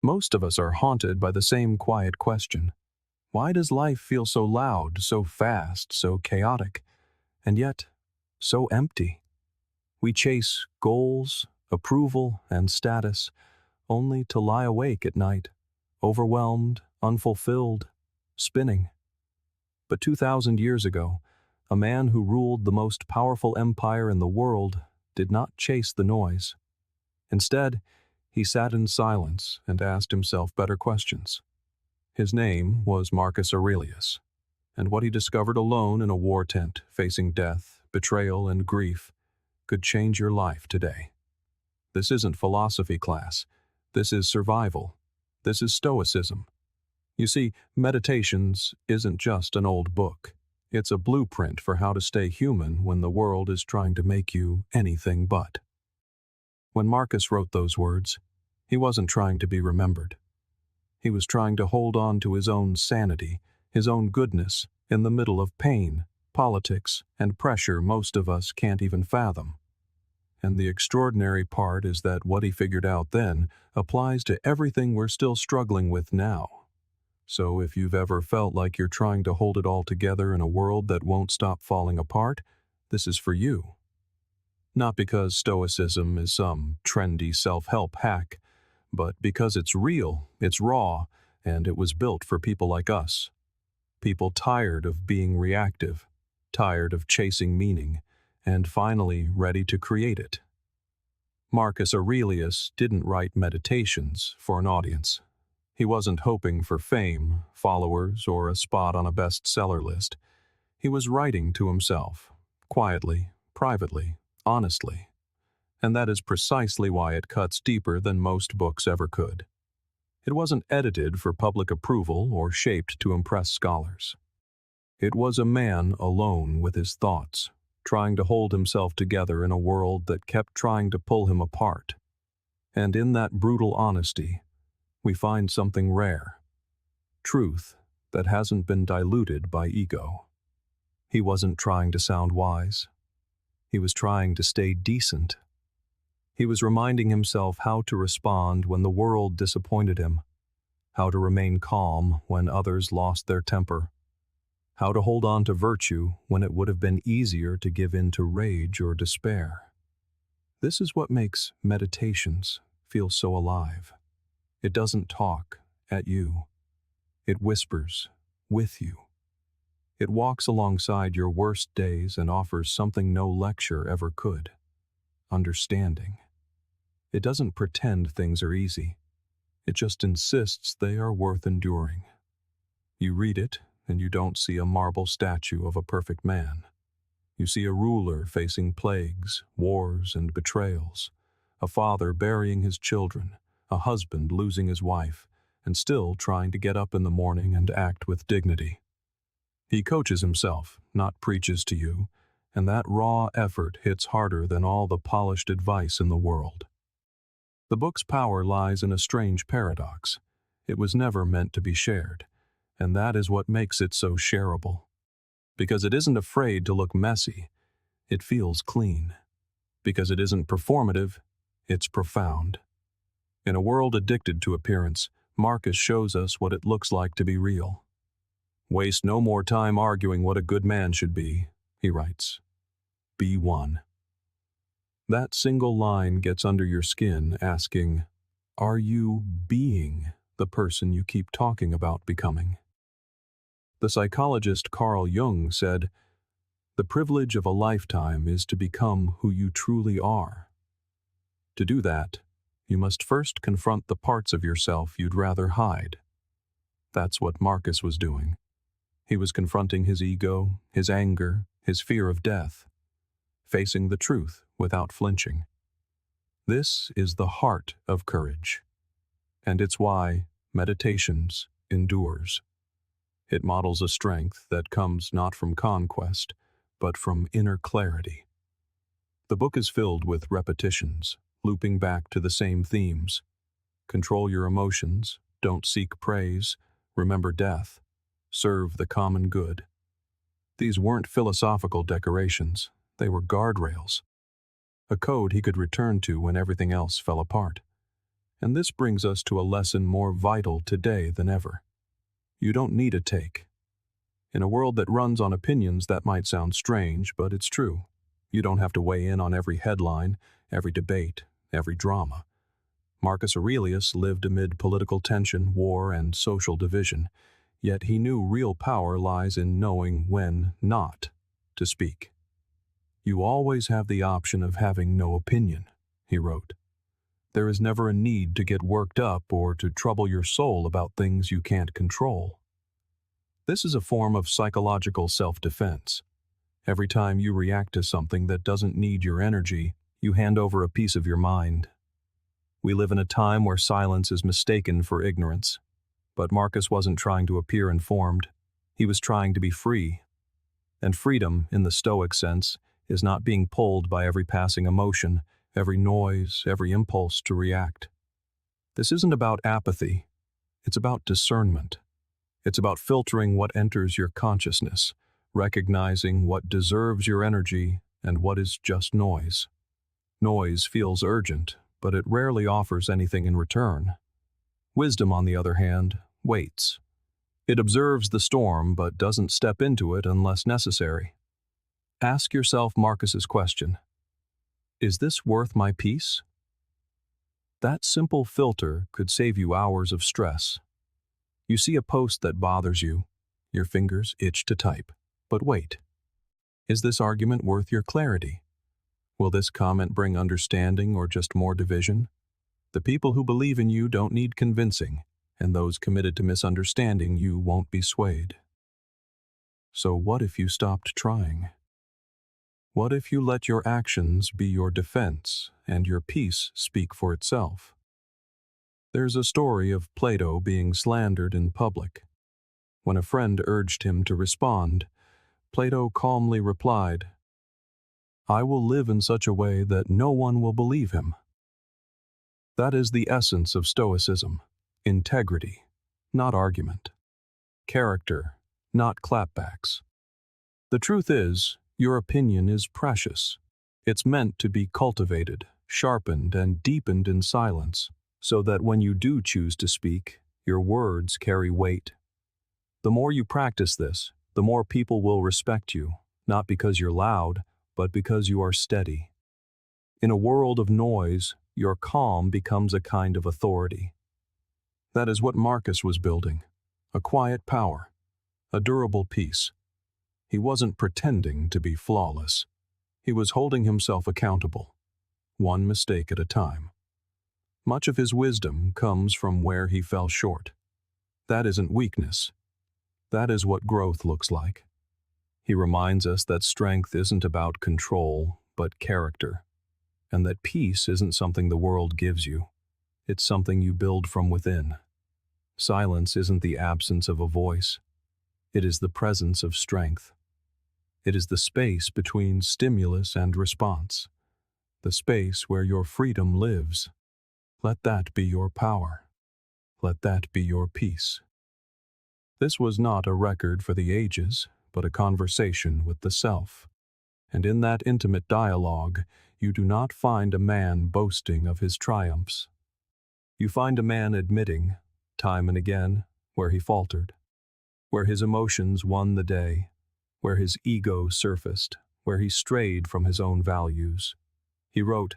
Most of us are haunted by the same quiet question. Why does life feel so loud, so fast, so chaotic, and yet so empty? We chase goals, approval, and status, only to lie awake at night, overwhelmed, unfulfilled, spinning. But 2,000 years ago, a man who ruled the most powerful empire in the world did not chase the noise. Instead, he sat in silence and asked himself better questions. His name was Marcus Aurelius, and what he discovered alone in a war tent, facing death, betrayal, and grief, could change your life today. This isn't philosophy class. This is survival. This is Stoicism. You see, Meditations isn't just an old book. It's a blueprint for how to stay human when the world is trying to make you anything but. When Marcus wrote those words, he wasn't trying to be remembered. He was trying to hold on to his own sanity, his own goodness, in the middle of pain, politics, and pressure most of us can't even fathom. And the extraordinary part is that what he figured out then applies to everything we're still struggling with now. So if you've ever felt like you're trying to hold it all together in a world that won't stop falling apart, this is for you. Not because Stoicism is some trendy self-help hack, but because it's real, it's raw, and it was built for people like us. People tired of being reactive, tired of chasing meaning, and finally ready to create it. Marcus Aurelius didn't write Meditations for an audience. He wasn't hoping for fame, followers, or a spot on a bestseller list. He was writing to himself, quietly, privately, honestly. And that is precisely why it cuts deeper than most books ever could. It wasn't edited for public approval or shaped to impress scholars. It was a man alone with his thoughts, trying to hold himself together in a world that kept trying to pull him apart. And in that brutal honesty, we find something rare. Truth that hasn't been diluted by ego. He wasn't trying to sound wise. He was trying to stay decent. He was reminding himself how to respond when the world disappointed him, how to remain calm when others lost their temper, how to hold on to virtue when it would have been easier to give in to rage or despair. This is what makes Meditations feel so alive. It doesn't talk at you. It whispers with you. It walks alongside your worst days and offers something no lecture ever could: understanding. It doesn't pretend things are easy. It just insists they are worth enduring. You read it, and you don't see a marble statue of a perfect man. You see a ruler facing plagues, wars, and betrayals, a father burying his children, a husband losing his wife, and still trying to get up in the morning and act with dignity. He coaches himself, not preaches to you, and that raw effort hits harder than all the polished advice in the world. The book's power lies in a strange paradox. It was never meant to be shared, and that is what makes it so shareable. Because it isn't afraid to look messy, it feels clean. Because it isn't performative, it's profound. In a world addicted to appearance, Marcus shows us what it looks like to be real. Waste no more time arguing what a good man should be, he writes. Be one. That single line gets under your skin, asking, are you being the person you keep talking about becoming? The psychologist Carl Jung said, the privilege of a lifetime is to become who you truly are. To do that, you must first confront the parts of yourself you'd rather hide. That's what Marcus was doing. He was confronting his ego, his anger, his fear of death, facing the truth without flinching. This is the heart of courage, and it's why Meditations endures. It models a strength that comes not from conquest, but from inner clarity. The book is filled with repetitions, looping back to the same themes. Control your emotions, don't seek praise, remember death, serve the common good. These weren't philosophical decorations, they were guardrails. A code he could return to when everything else fell apart. And this brings us to a lesson more vital today than ever. You don't need a take. In a world that runs on opinions, that might sound strange, but it's true. You don't have to weigh in on every headline, every debate, every drama. Marcus Aurelius lived amid political tension, war, and social division, yet he knew real power lies in knowing when not to speak. "You always have the option of having no opinion," he wrote. "There is never a need to get worked up or to trouble your soul about things you can't control." This is a form of psychological self-defense. Every time you react to something that doesn't need your energy, you hand over a piece of your mind. We live in a time where silence is mistaken for ignorance. But Marcus wasn't trying to appear informed. He was trying to be free. And freedom, in the Stoic sense, is not being pulled by every passing emotion, every noise, every impulse to react. This isn't about apathy. It's about discernment. It's about filtering what enters your consciousness, recognizing what deserves your energy and what is just noise. Noise feels urgent, but it rarely offers anything in return. Wisdom, on the other hand, waits. It observes the storm but doesn't step into it unless necessary. Ask yourself Marcus's question: is this worth my peace? That simple filter could save you hours of stress. You see a post that bothers you, your fingers itch to type. But wait, is this argument worth your clarity? Will this comment bring understanding or just more division? The people who believe in you don't need convincing, and those committed to misunderstanding you won't be swayed. So what if you stopped trying? What if you let your actions be your defense and your peace speak for itself? There's a story of Plato being slandered in public. When a friend urged him to respond, Plato calmly replied, "I will live in such a way that no one will believe him." That is the essence of Stoicism: integrity, not argument; character, not clapbacks. The truth is, your opinion is precious. It's meant to be cultivated, sharpened, and deepened in silence, so that when you do choose to speak, your words carry weight. The more you practice this, the more people will respect you, not because you're loud, but because you are steady. In a world of noise, your calm becomes a kind of authority. That is what Marcus was building: a quiet power, a durable peace. He wasn't pretending to be flawless. He was holding himself accountable, one mistake at a time. Much of his wisdom comes from where he fell short. That isn't weakness. That is what growth looks like. He reminds us that strength isn't about control, but character, and that peace isn't something the world gives you. It's something you build from within. Silence isn't the absence of a voice. It is the presence of strength. It is the space between stimulus and response, the space where your freedom lives. Let that be your power. Let that be your peace. This was not a record for the ages, but a conversation with the self. And in that intimate dialogue, you do not find a man boasting of his triumphs. You find a man admitting, time and again, where he faltered, where his emotions won the day, where his ego surfaced, where he strayed from his own values. He wrote,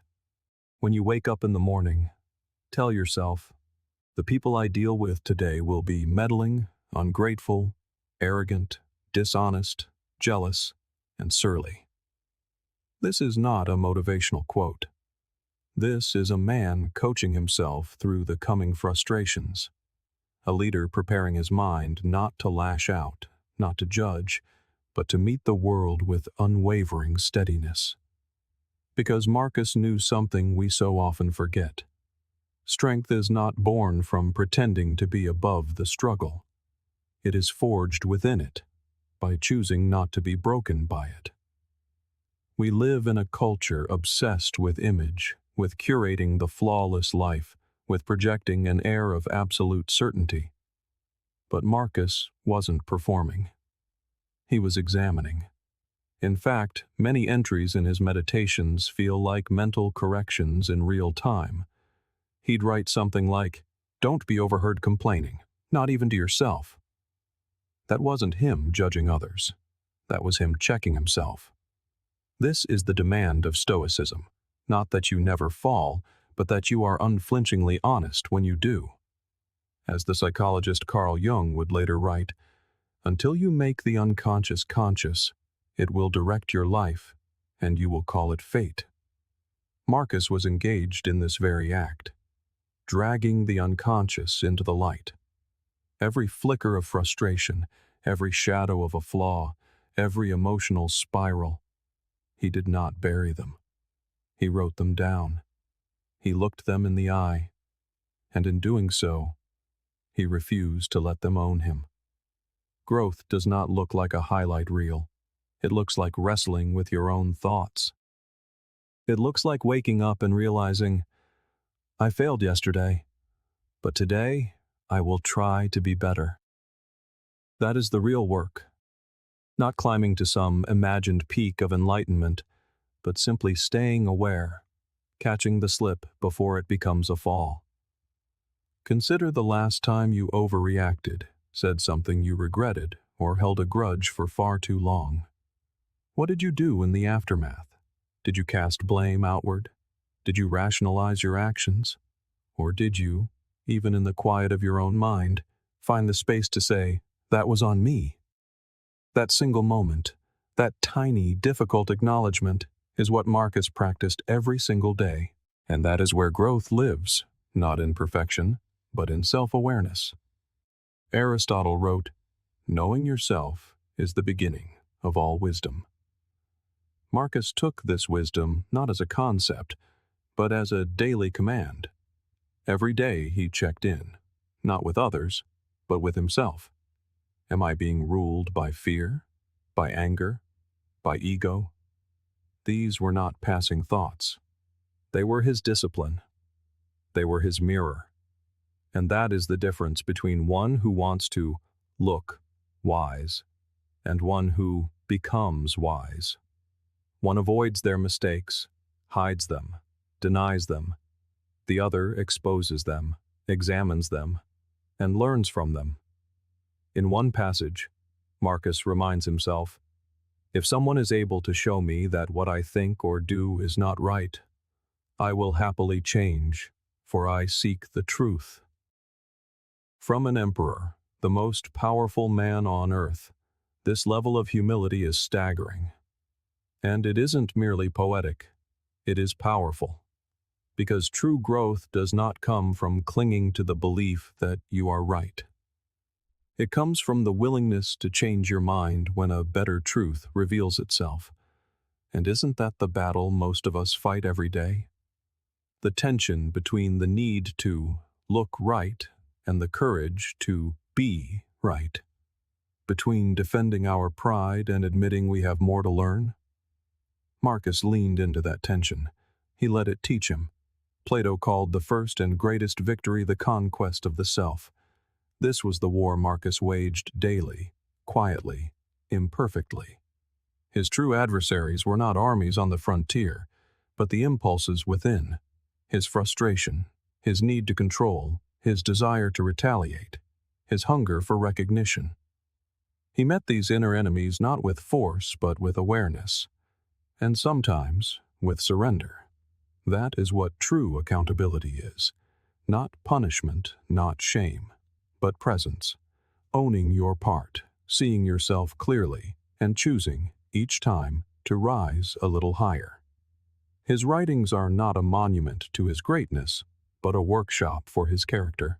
"When you wake up in the morning, tell yourself, the people I deal with today will be meddling, ungrateful, arrogant, dishonest, jealous, and surly." This is not a motivational quote. This is a man coaching himself through the coming frustrations, a leader preparing his mind not to lash out, not to judge, but to meet the world with unwavering steadiness. Because Marcus knew something we so often forget. Strength is not born from pretending to be above the struggle. It is forged within it, by choosing not to be broken by it. We live in a culture obsessed with image, with curating the flawless life, with projecting an air of absolute certainty. But Marcus wasn't performing. He was examining. In fact, many entries in his meditations feel like mental corrections in real time. He'd write something like, "Don't be overheard complaining, not even to yourself." That wasn't him judging others. That was him checking himself. This is the demand of Stoicism, not that you never fall, but that you are unflinchingly honest when you do. As the psychologist Carl Jung would later write, "Until you make the unconscious conscious, it will direct your life, and you will call it fate." Marcus was engaged in this very act, dragging the unconscious into the light. Every flicker of frustration, every shadow of a flaw, every emotional spiral, he did not bury them. He wrote them down. He looked them in the eye, and in doing so, he refused to let them own him. Growth does not look like a highlight reel. It looks like wrestling with your own thoughts. It looks like waking up and realizing, "I failed yesterday, but today I will try to be better." That is the real work. Not climbing to some imagined peak of enlightenment, but simply staying aware, catching the slip before it becomes a fall. Consider the last time you overreacted, said something you regretted, or held a grudge for far too long. What did you do in the aftermath? Did you cast blame outward? Did you rationalize your actions? Or did you, even in the quiet of your own mind, find the space to say, "That was on me"? That single moment, that tiny, difficult acknowledgement, is what Marcus practiced every single day, and that is where growth lives, not in perfection, but in self-awareness. Aristotle wrote, "Knowing yourself is the beginning of all wisdom." Marcus took this wisdom not as a concept, but as a daily command. Every day he checked in, not with others, but with himself. Am I being ruled by fear, by anger, by ego? These were not passing thoughts. They were his discipline. They were his mirror. And that is the difference between one who wants to look wise and one who becomes wise. One avoids their mistakes, hides them, denies them. The other exposes them, examines them, and learns from them. In one passage, Marcus reminds himself, "If someone is able to show me that what I think or do is not right, I will happily change, for I seek the truth." From an emperor, the most powerful man on earth, this level of humility is staggering. And it isn't merely poetic, it is powerful. Because true growth does not come from clinging to the belief that you are right. It comes from the willingness to change your mind when a better truth reveals itself. And isn't that the battle most of us fight every day? The tension between the need to look right and the courage to be right. Between defending our pride and admitting we have more to learn. Marcus leaned into that tension. He let it teach him. Plato called the first and greatest victory the conquest of the self. This was the war Marcus waged daily, quietly, imperfectly. His true adversaries were not armies on the frontier, but the impulses within, his frustration, his need to control, his desire to retaliate, his hunger for recognition. He met these inner enemies not with force, but with awareness, and sometimes with surrender. That is what true accountability is. Not punishment, not shame, but presence. Owning your part, seeing yourself clearly, and choosing, each time, to rise a little higher. His writings are not a monument to his greatness, but a workshop for his character.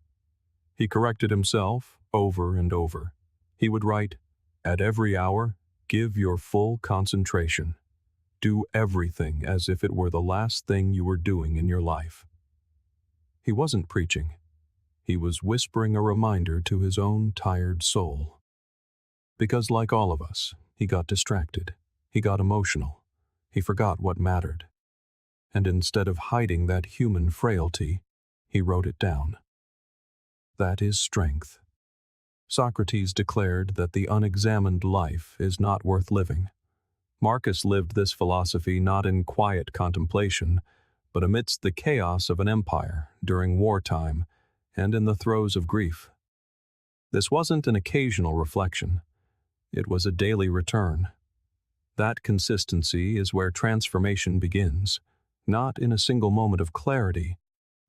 He corrected himself over and over. He would write, "At every hour, give your full concentration. Do everything as if it were the last thing you were doing in your life." He wasn't preaching. He was whispering a reminder to his own tired soul. Because like all of us, he got distracted. He got emotional. He forgot what mattered. And instead of hiding that human frailty, he wrote it down. That is strength. Socrates declared that the unexamined life is not worth living. Marcus lived this philosophy not in quiet contemplation, but amidst the chaos of an empire, during wartime, and in the throes of grief. This wasn't an occasional reflection. It was a daily return. That consistency is where transformation begins, not in a single moment of clarity,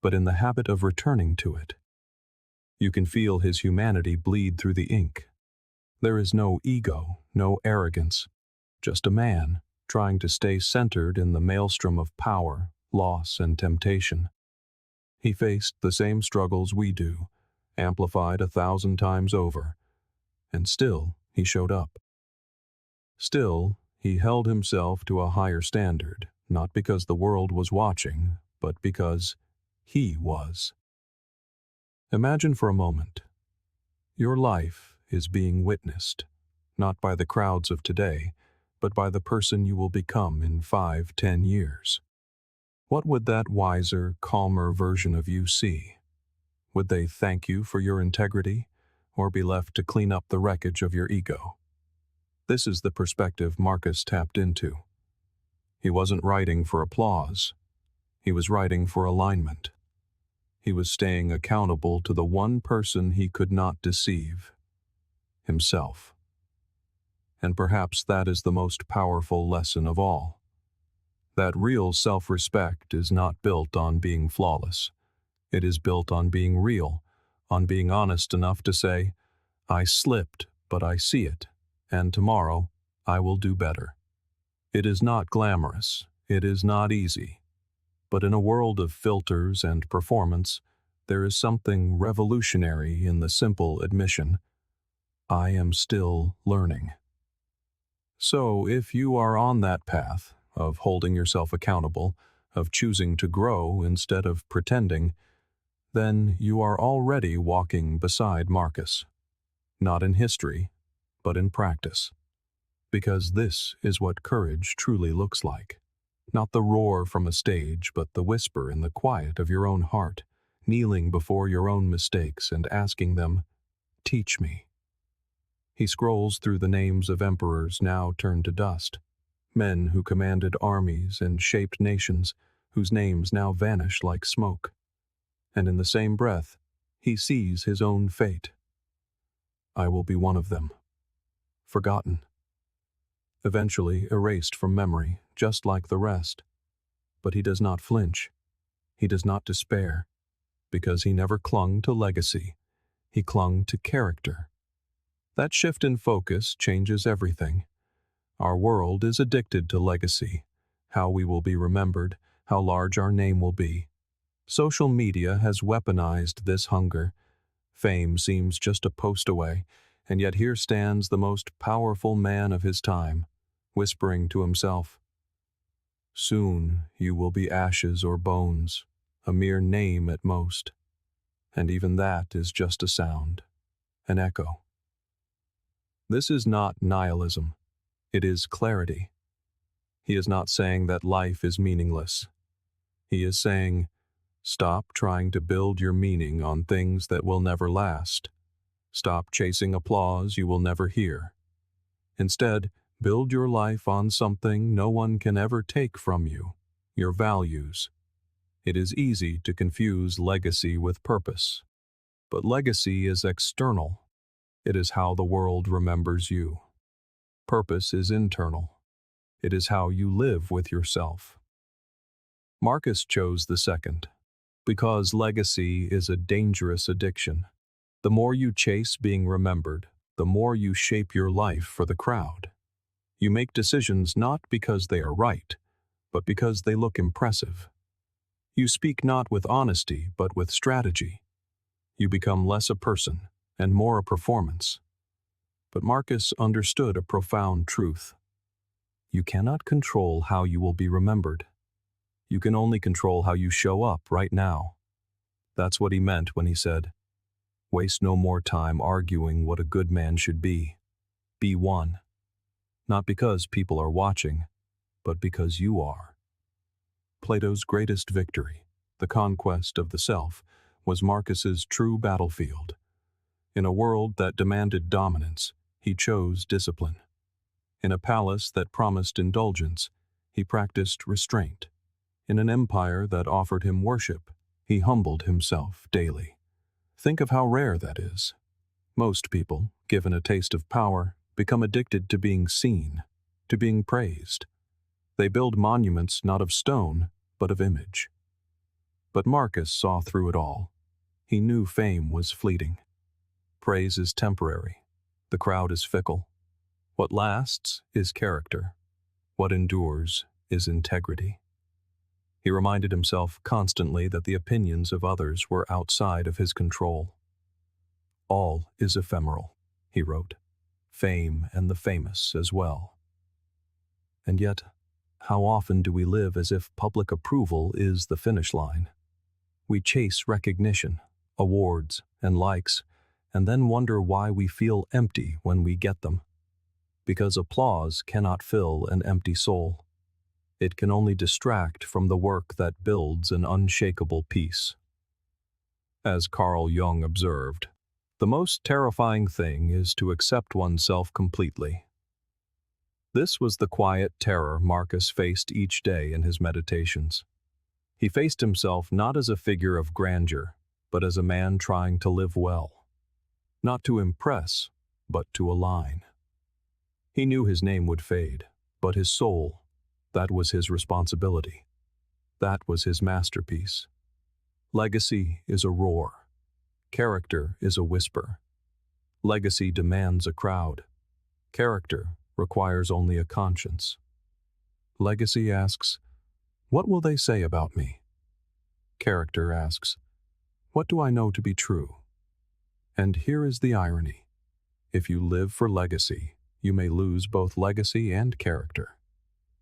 but in the habit of returning to it. You can feel his humanity bleed through the ink. There is no ego, no arrogance, just a man trying to stay centered in the maelstrom of power, loss, and temptation. He faced the same struggles we do, amplified 1,000 times over, and still he showed up. Still, he held himself to a higher standard, not because the world was watching, but because he was. Imagine for a moment. Your life is being witnessed, not by the crowds of today, but by the person you will become in 5-10 years. What would that wiser, calmer version of you see? Would they thank you for your integrity, or be left to clean up the wreckage of your ego? This is the perspective Marcus tapped into. He wasn't writing for applause. He was writing for alignment. He was staying accountable to the one person he could not deceive, himself. And perhaps that is the most powerful lesson of all. That real self-respect is not built on being flawless. It is built on being real, on being honest enough to say, I slipped, but I see it, and tomorrow I will do better. It is not glamorous, it is not easy. But in a world of filters and performance, there is something revolutionary in the simple admission, I am still learning. So if you are on that path of holding yourself accountable, of choosing to grow instead of pretending, then you are already walking beside Marcus. Not in history, but in practice. Because this is what courage truly looks like. Not the roar from a stage, but the whisper in the quiet of your own heart, kneeling before your own mistakes and asking them, teach me. He scrolls through the names of emperors now turned to dust, men who commanded armies and shaped nations, whose names now vanish like smoke. And in the same breath, he sees his own fate. I will be one of them. Forgotten. Eventually erased from memory, just like the rest. But he does not flinch. He does not despair, because he never clung to legacy. He clung to character. That shift in focus changes everything. Our world is addicted to legacy, how we will be remembered, how large our name will be. Social media has weaponized this hunger. Fame seems just a post away, and yet here stands the most powerful man of his time, whispering to himself, soon you will be ashes or bones, a mere name at most. And even that is just a sound, an echo. This is not nihilism. It is clarity. He is not saying that life is meaningless. He is saying, stop trying to build your meaning on things that will never last. Stop chasing applause you will never hear. Instead, build your life on something no one can ever take from you, your values. It is easy to confuse legacy with purpose. But legacy is external. It is how the world remembers you. Purpose is internal. It is how you live with yourself. Marcus chose the second, because legacy is a dangerous addiction. The more you chase being remembered, the more you shape your life for the crowd. You make decisions not because they are right, but because they look impressive. You speak not with honesty, but with strategy. You become less a person and more a performance. But Marcus understood a profound truth. You cannot control how you will be remembered. You can only control how you show up right now. That's what he meant when he said, waste no more time arguing what a good man should be. Be one. Not because people are watching, but because you are. Plato's greatest victory, the conquest of the self, was Marcus's true battlefield. In a world that demanded dominance, he chose discipline. In a palace that promised indulgence, he practiced restraint. In an empire that offered him worship, he humbled himself daily. Think of how rare that is. Most people, given a taste of power, become addicted to being seen, to being praised. They build monuments not of stone, but of image. But Marcus saw through it all. He knew fame was fleeting. Praise is temporary. The crowd is fickle. What lasts is character. What endures is integrity. He reminded himself constantly that the opinions of others were outside of his control. All is ephemeral, he wrote. Fame and the famous as well. And yet, how often do we live as if public approval is the finish line? We chase recognition, awards, and likes, and then wonder why we feel empty when we get them. Because applause cannot fill an empty soul. It can only distract from the work that builds an unshakable peace. As Carl Jung observed, the most terrifying thing is to accept oneself completely. This was the quiet terror Marcus faced each day in his meditations. He faced himself not as a figure of grandeur, but as a man trying to live well. Not to impress, but to align. He knew his name would fade, but his soul, that was his responsibility. That was his masterpiece. Legacy is a roar. Character is a whisper. Legacy demands a crowd. Character requires only a conscience. Legacy asks, "What will they say about me?" Character asks, "What do I know to be true?" And here is the irony. If you live for legacy, you may lose both legacy and character.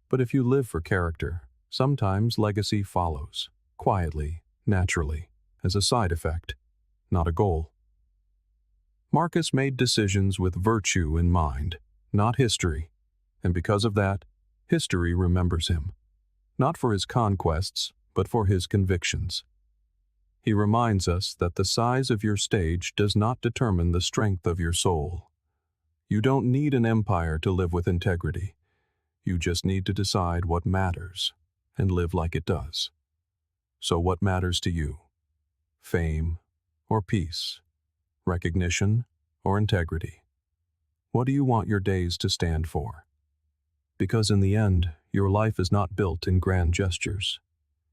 But if you live for character, sometimes legacy follows, quietly, naturally, as a side effect, not a goal. Marcus made decisions with virtue in mind, not history, and because of that, history remembers him, not for his conquests, but for his convictions. He reminds us that the size of your stage does not determine the strength of your soul. You don't need an empire to live with integrity. You just need to decide what matters and live like it does. So what matters to you? Fame or peace? Recognition or integrity? What do you want your days to stand for? Because in the end, your life is not built in grand gestures.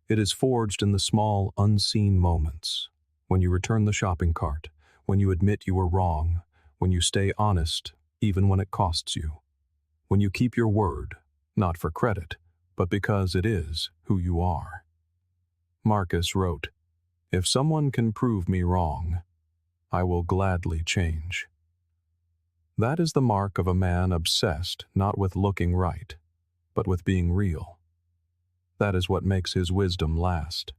It is forged in the small, unseen moments. When you return the shopping cart, when you admit you were wrong, when you stay honest, even when it costs you. When you keep your word, not for credit, but because it is who you are. Marcus wrote, "If someone can prove me wrong, I will gladly change." That is the mark of a man obsessed not with looking right, but with being real. That is what makes his wisdom last.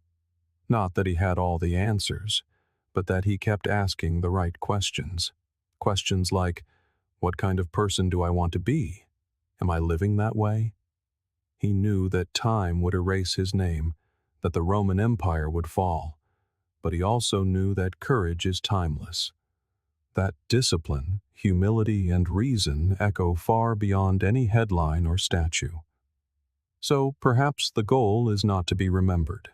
Not that he had all the answers, but that he kept asking the right questions. Questions like, what kind of person do I want to be? Am I living that way? He knew that time would erase his name, that the Roman Empire would fall, but he also knew that courage is timeless, that discipline, humility, and reason echo far beyond any headline or statue. So perhaps the goal is not to be remembered.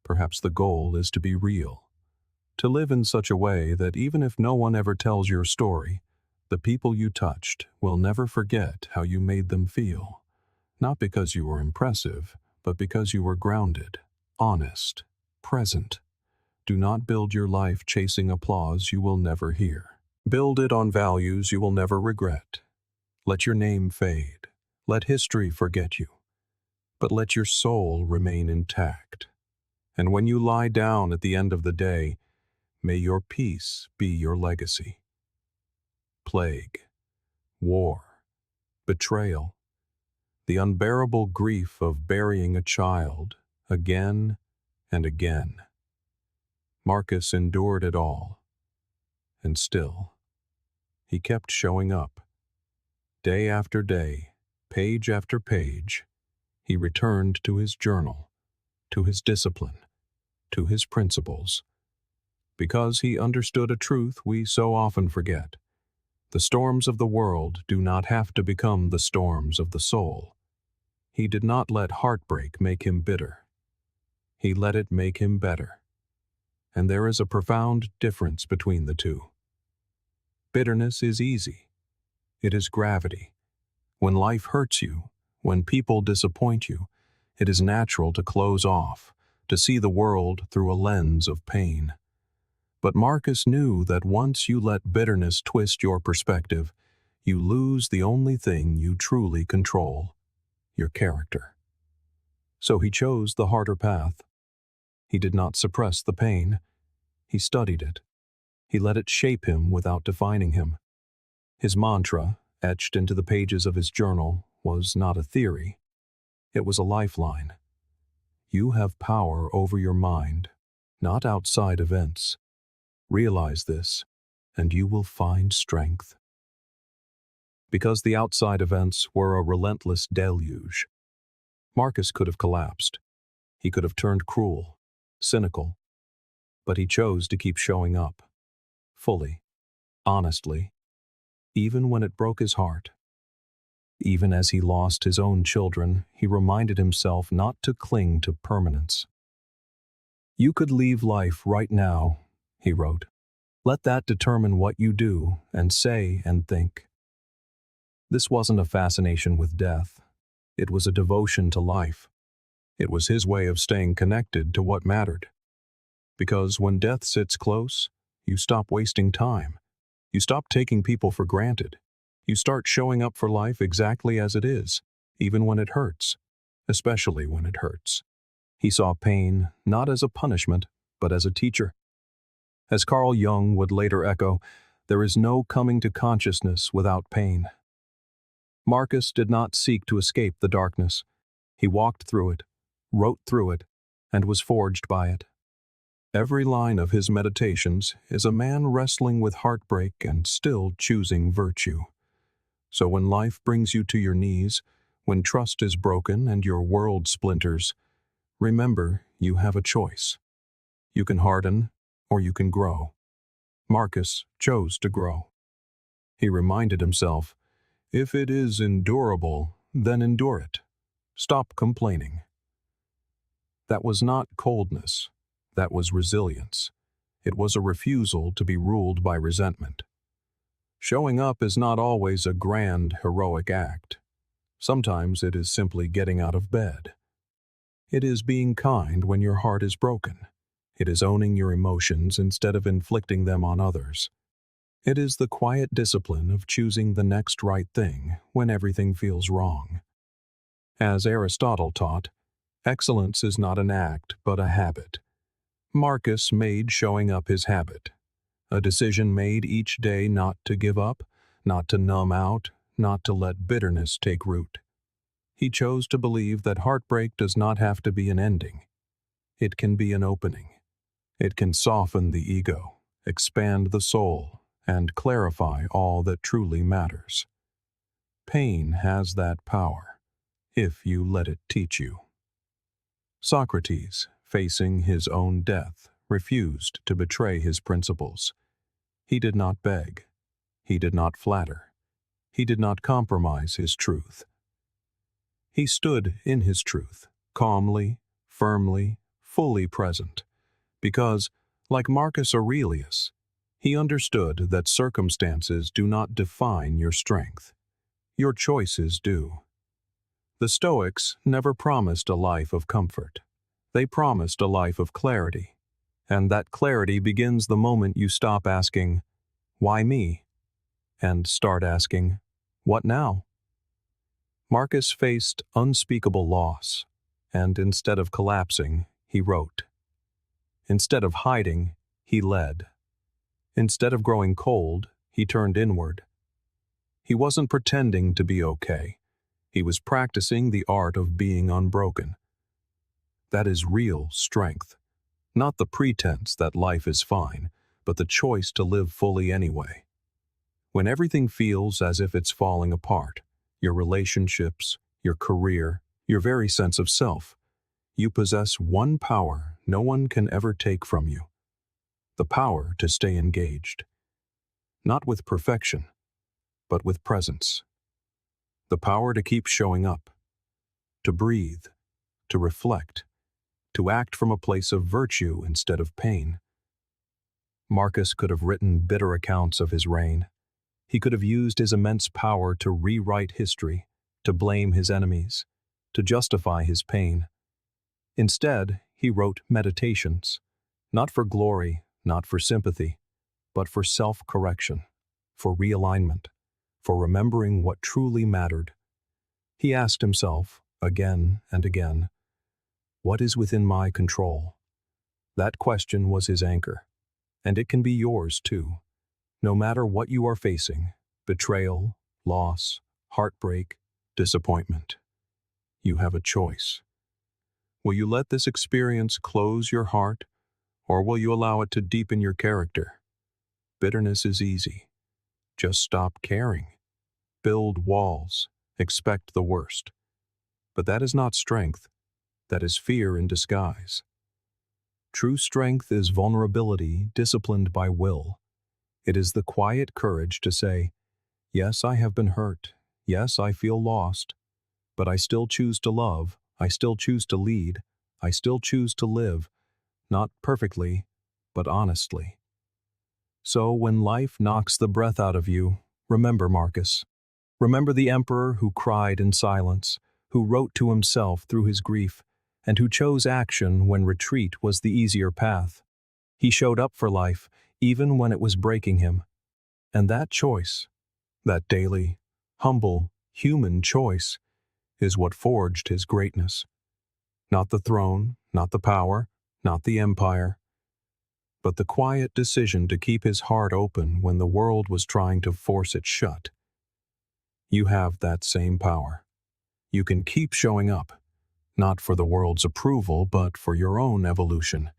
Perhaps the goal is to be real, to live in such a way that even if no one ever tells your story, the people you touched will never forget how you made them feel, not because you were impressive, but because you were grounded, honest, present. Do not build your life chasing applause you will never hear. Build it on values you will never regret. Let your name fade. Let history forget you. But let your soul remain intact. And when you lie down at the end of the day, may your peace be your legacy. Plague, war, betrayal, the unbearable grief of burying a child again and again. Marcus endured it all, and still, he kept showing up. Day after day, page after page, he returned to his journal, to his discipline, to his principles, because he understood a truth we so often forget. The storms of the world do not have to become the storms of the soul. He did not let heartbreak make him bitter. He let it make him better. And there is a profound difference between the two. Bitterness is easy. It is gravity. When life hurts you, when people disappoint you, it is natural to close off, to see the world through a lens of pain. But Marcus knew that once you let bitterness twist your perspective, you lose the only thing you truly control, your character. So he chose the harder path. He did not suppress the pain. He studied it. He let it shape him without defining him. His mantra, etched into the pages of his journal, was not a theory. It was a lifeline. You have power over your mind, not outside events. Realize this, and you will find strength. Because the outside events were a relentless deluge, Marcus could have collapsed. He could have turned cruel, cynical, but he chose to keep showing up, fully, honestly, even when it broke his heart. Even as he lost his own children, he reminded himself not to cling to permanence. You could leave life right now, he wrote. Let that determine what you do and say and think. This wasn't a fascination with death. It was a devotion to life. It was his way of staying connected to what mattered. Because when death sits close, you stop wasting time. You stop taking people for granted. You start showing up for life exactly as it is, even when it hurts, especially when it hurts. He saw pain not as a punishment, but as a teacher. As Carl Jung would later echo, there is no coming to consciousness without pain. Marcus did not seek to escape the darkness. He walked through it, wrote through it, and was forged by it. Every line of his meditations is a man wrestling with heartbreak and still choosing virtue. So when life brings you to your knees, when trust is broken and your world splinters, remember you have a choice. You can harden or you can grow. Marcus chose to grow. He reminded himself, if it is endurable, then endure it. Stop complaining. That was not coldness. That was resilience. It was a refusal to be ruled by resentment. Showing up is not always a grand, heroic act. Sometimes it is simply getting out of bed. It is being kind when your heart is broken. It is owning your emotions instead of inflicting them on others. It is the quiet discipline of choosing the next right thing when everything feels wrong. As Aristotle taught, excellence is not an act but a habit. Marcus made showing up his habit. A decision made each day not to give up, not to numb out, not to let bitterness take root. He chose to believe that heartbreak does not have to be an ending. It can be an opening. It can soften the ego, expand the soul, and clarify all that truly matters. Pain has that power, if you let it teach you. Socrates, facing his own death, refused to betray his principles. He did not beg. He did not flatter. He did not compromise his truth. He stood in his truth, calmly, firmly, fully present, because, like Marcus Aurelius, he understood that circumstances do not define your strength. Your choices do. The Stoics never promised a life of comfort. They promised a life of clarity. And that clarity begins the moment you stop asking, "Why me?" and start asking, "What now?" Marcus faced unspeakable loss, and instead of collapsing, he wrote. Instead of hiding, he led. Instead of growing cold, he turned inward. He wasn't pretending to be okay. He was practicing the art of being unbroken. That is real strength. Not the pretense that life is fine, but the choice to live fully anyway. When everything feels as if it's falling apart, your relationships, your career, your very sense of self, you possess one power no one can ever take from you. The power to stay engaged. Not with perfection, but with presence. The power to keep showing up, to breathe, to reflect, to act from a place of virtue instead of pain. Marcus could have written bitter accounts of his reign. He could have used his immense power to rewrite history, to blame his enemies, to justify his pain. Instead, he wrote meditations, not for glory, not for sympathy, but for self-correction, for realignment, for remembering what truly mattered. He asked himself, again and again, "What is within my control?" That question was his anchor, and it can be yours too. No matter what you are facing, betrayal, loss, heartbreak, disappointment, you have a choice. Will you let this experience close your heart, or will you allow it to deepen your character? Bitterness is easy. Just stop caring. Build walls. Expect the worst. But that is not strength. That is fear in disguise. True strength is vulnerability disciplined by will. It is the quiet courage to say, "Yes, I have been hurt. Yes, I feel lost. But I still choose to love. I still choose to lead. I still choose to live. Not perfectly, but honestly." So when life knocks the breath out of you, remember Marcus. Remember the emperor who cried in silence, who wrote to himself through his grief, and who chose action when retreat was the easier path. He showed up for life, even when it was breaking him. And that choice, that daily, humble, human choice, is what forged his greatness. Not the throne, not the power, not the empire, but the quiet decision to keep his heart open when the world was trying to force it shut. You have that same power. You can keep showing up, not for the world's approval, but for your own evolution,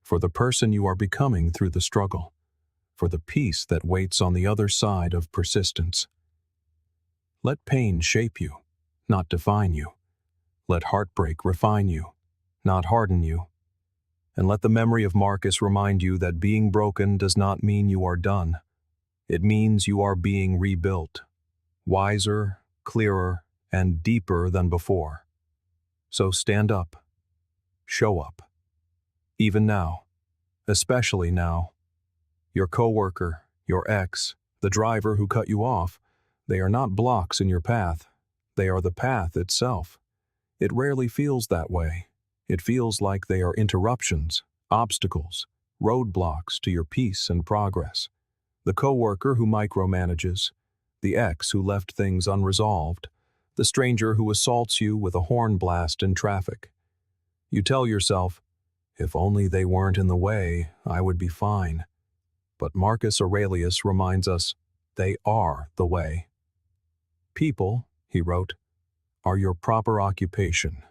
for the person you are becoming through the struggle, for the peace that waits on the other side of persistence. Let pain shape you, not define you. Let heartbreak refine you, not harden you. And let the memory of Marcus remind you that being broken does not mean you are done. It means you are being rebuilt, wiser, clearer, and deeper than before. So stand up, show up. Even now, especially now. Your coworker, your ex, the driver who cut you off, they are not blocks in your path. They are the path itself. It rarely feels that way. It feels like they are interruptions, obstacles, roadblocks to your peace and progress. The coworker who micromanages, the ex who left things unresolved, the stranger who assaults you with a horn blast in traffic. You tell yourself, "If only they weren't in the way, I would be fine." But Marcus Aurelius reminds us, they are the way. People, he wrote, are your proper occupation.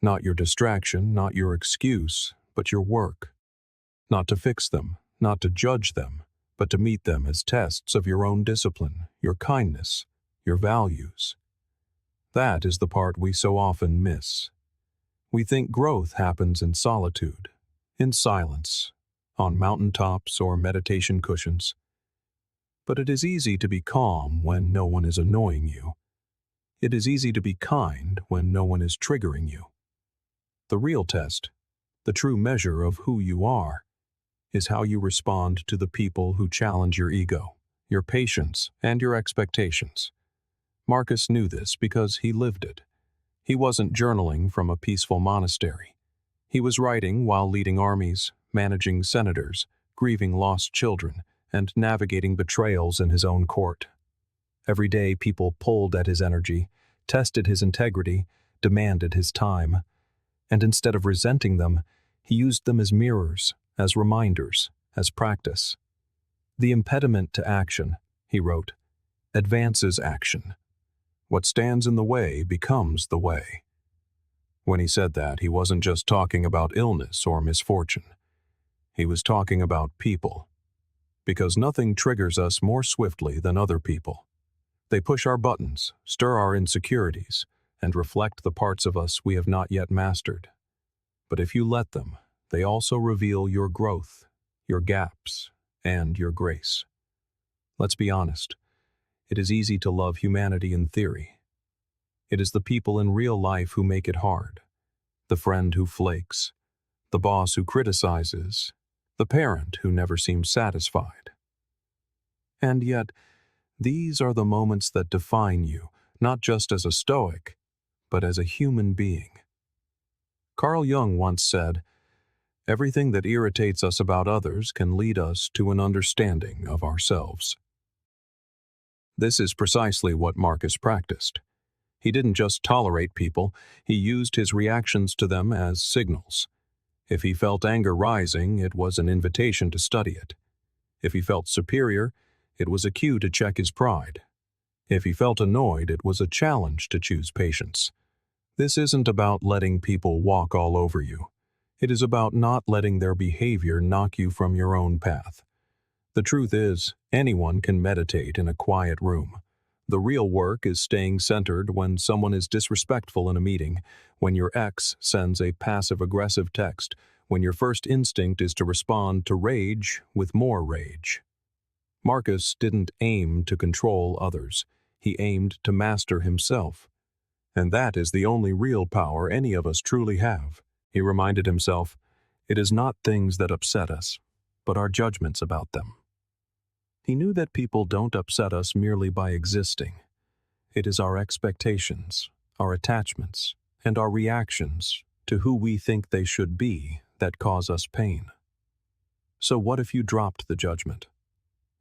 Not your distraction, not your excuse, but your work. Not to fix them, not to judge them, but to meet them as tests of your own discipline, your kindness, your values. That is the part we so often miss. We think growth happens in solitude, in silence, on mountaintops or meditation cushions. But it is easy to be calm when no one is annoying you. It is easy to be kind when no one is triggering you. The real test, the true measure of who you are, is how you respond to the people who challenge your ego, your patience, and your expectations. Marcus knew this because he lived it. He wasn't journaling from a peaceful monastery. He was writing while leading armies, managing senators, grieving lost children, and navigating betrayals in his own court. Every day people pulled at his energy, tested his integrity, demanded his time. And instead of resenting them, he used them as mirrors, as reminders, as practice. The impediment to action, he wrote, advances action. What stands in the way becomes the way. When he said that, he wasn't just talking about illness or misfortune. He was talking about people. Because nothing triggers us more swiftly than other people. They push our buttons, stir our insecurities, and reflect the parts of us we have not yet mastered. But if you let them, they also reveal your growth, your gaps, and your grace. Let's be honest. It is easy to love humanity in theory. It is the people in real life who make it hard. the friend who flakes, the boss who criticizes, the parent who never seems satisfied. And yet, these are the moments that define you, not just as a Stoic, but as a human being. Carl Jung once said, "Everything that irritates us about others can lead us to an understanding of ourselves." This is precisely what Marcus practiced. He didn't just tolerate people, he used his reactions to them as signals. If he felt anger rising, it was an invitation to study it. If he felt superior, it was a cue to check his pride. If he felt annoyed, it was a challenge to choose patience. This isn't about letting people walk all over you. It is about not letting their behavior knock you from your own path. The truth is, anyone can meditate in a quiet room. The real work is staying centered when someone is disrespectful in a meeting, when your ex sends a passive-aggressive text, when your first instinct is to respond to rage with more rage. Marcus didn't aim to control others. He aimed to master himself. And that is the only real power any of us truly have. He reminded himself, it is not things that upset us, but our judgments about them. He knew that people don't upset us merely by existing. It is our expectations, our attachments, and our reactions to who we think they should be that cause us pain. So what if you dropped the judgment?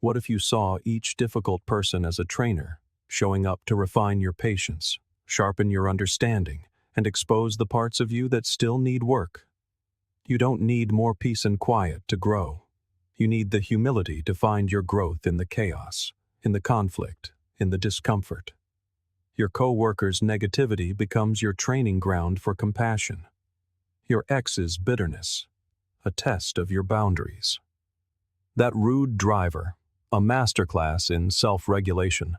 What if you saw each difficult person as a trainer, showing up to refine your patience, sharpen your understanding, and expose the parts of you that still need work? You don't need more peace and quiet to grow. You need the humility to find your growth in the chaos, in the conflict, in the discomfort. Your co-worker's negativity becomes your training ground for compassion. Your ex's bitterness, a test of your boundaries. That rude driver, a masterclass in self-regulation.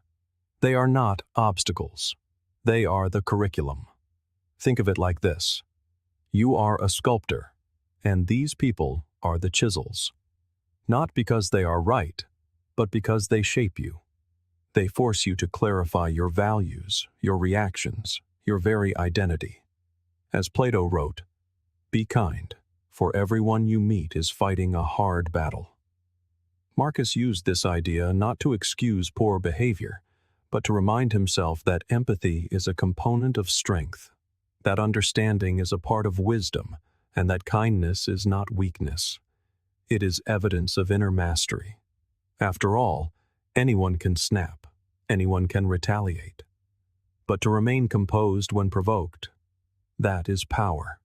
They are not obstacles. They are the curriculum. Think of it like this. You are a sculptor, and these people are the chisels. Not because they are right, but because they shape you. They force you to clarify your values, your reactions, your very identity. As Plato wrote, "Be kind, for everyone you meet is fighting a hard battle." Marcus used this idea not to excuse poor behavior, but to remind himself that empathy is a component of strength, that understanding is a part of wisdom, and that kindness is not weakness. It is evidence of inner mastery. After all, anyone can snap, anyone can retaliate. But to remain composed when provoked, that is power.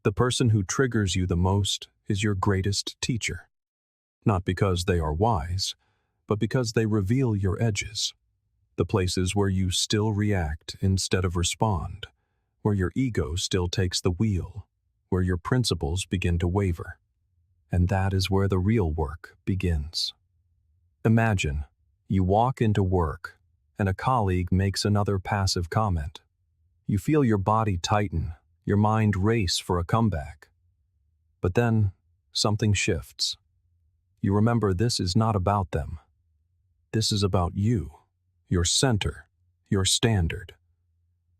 The person who triggers you the most is your greatest teacher. Not because they are wise, but because they reveal your edges, the places where you still react instead of respond, where your ego still takes the wheel, where your principles begin to waver. And that is where the real work begins. Imagine, you walk into work, and a colleague makes another passive comment. You feel your body tighten, your mind race for a comeback. But then, something shifts. You remember this is not about them. This is about you, your center, your standard.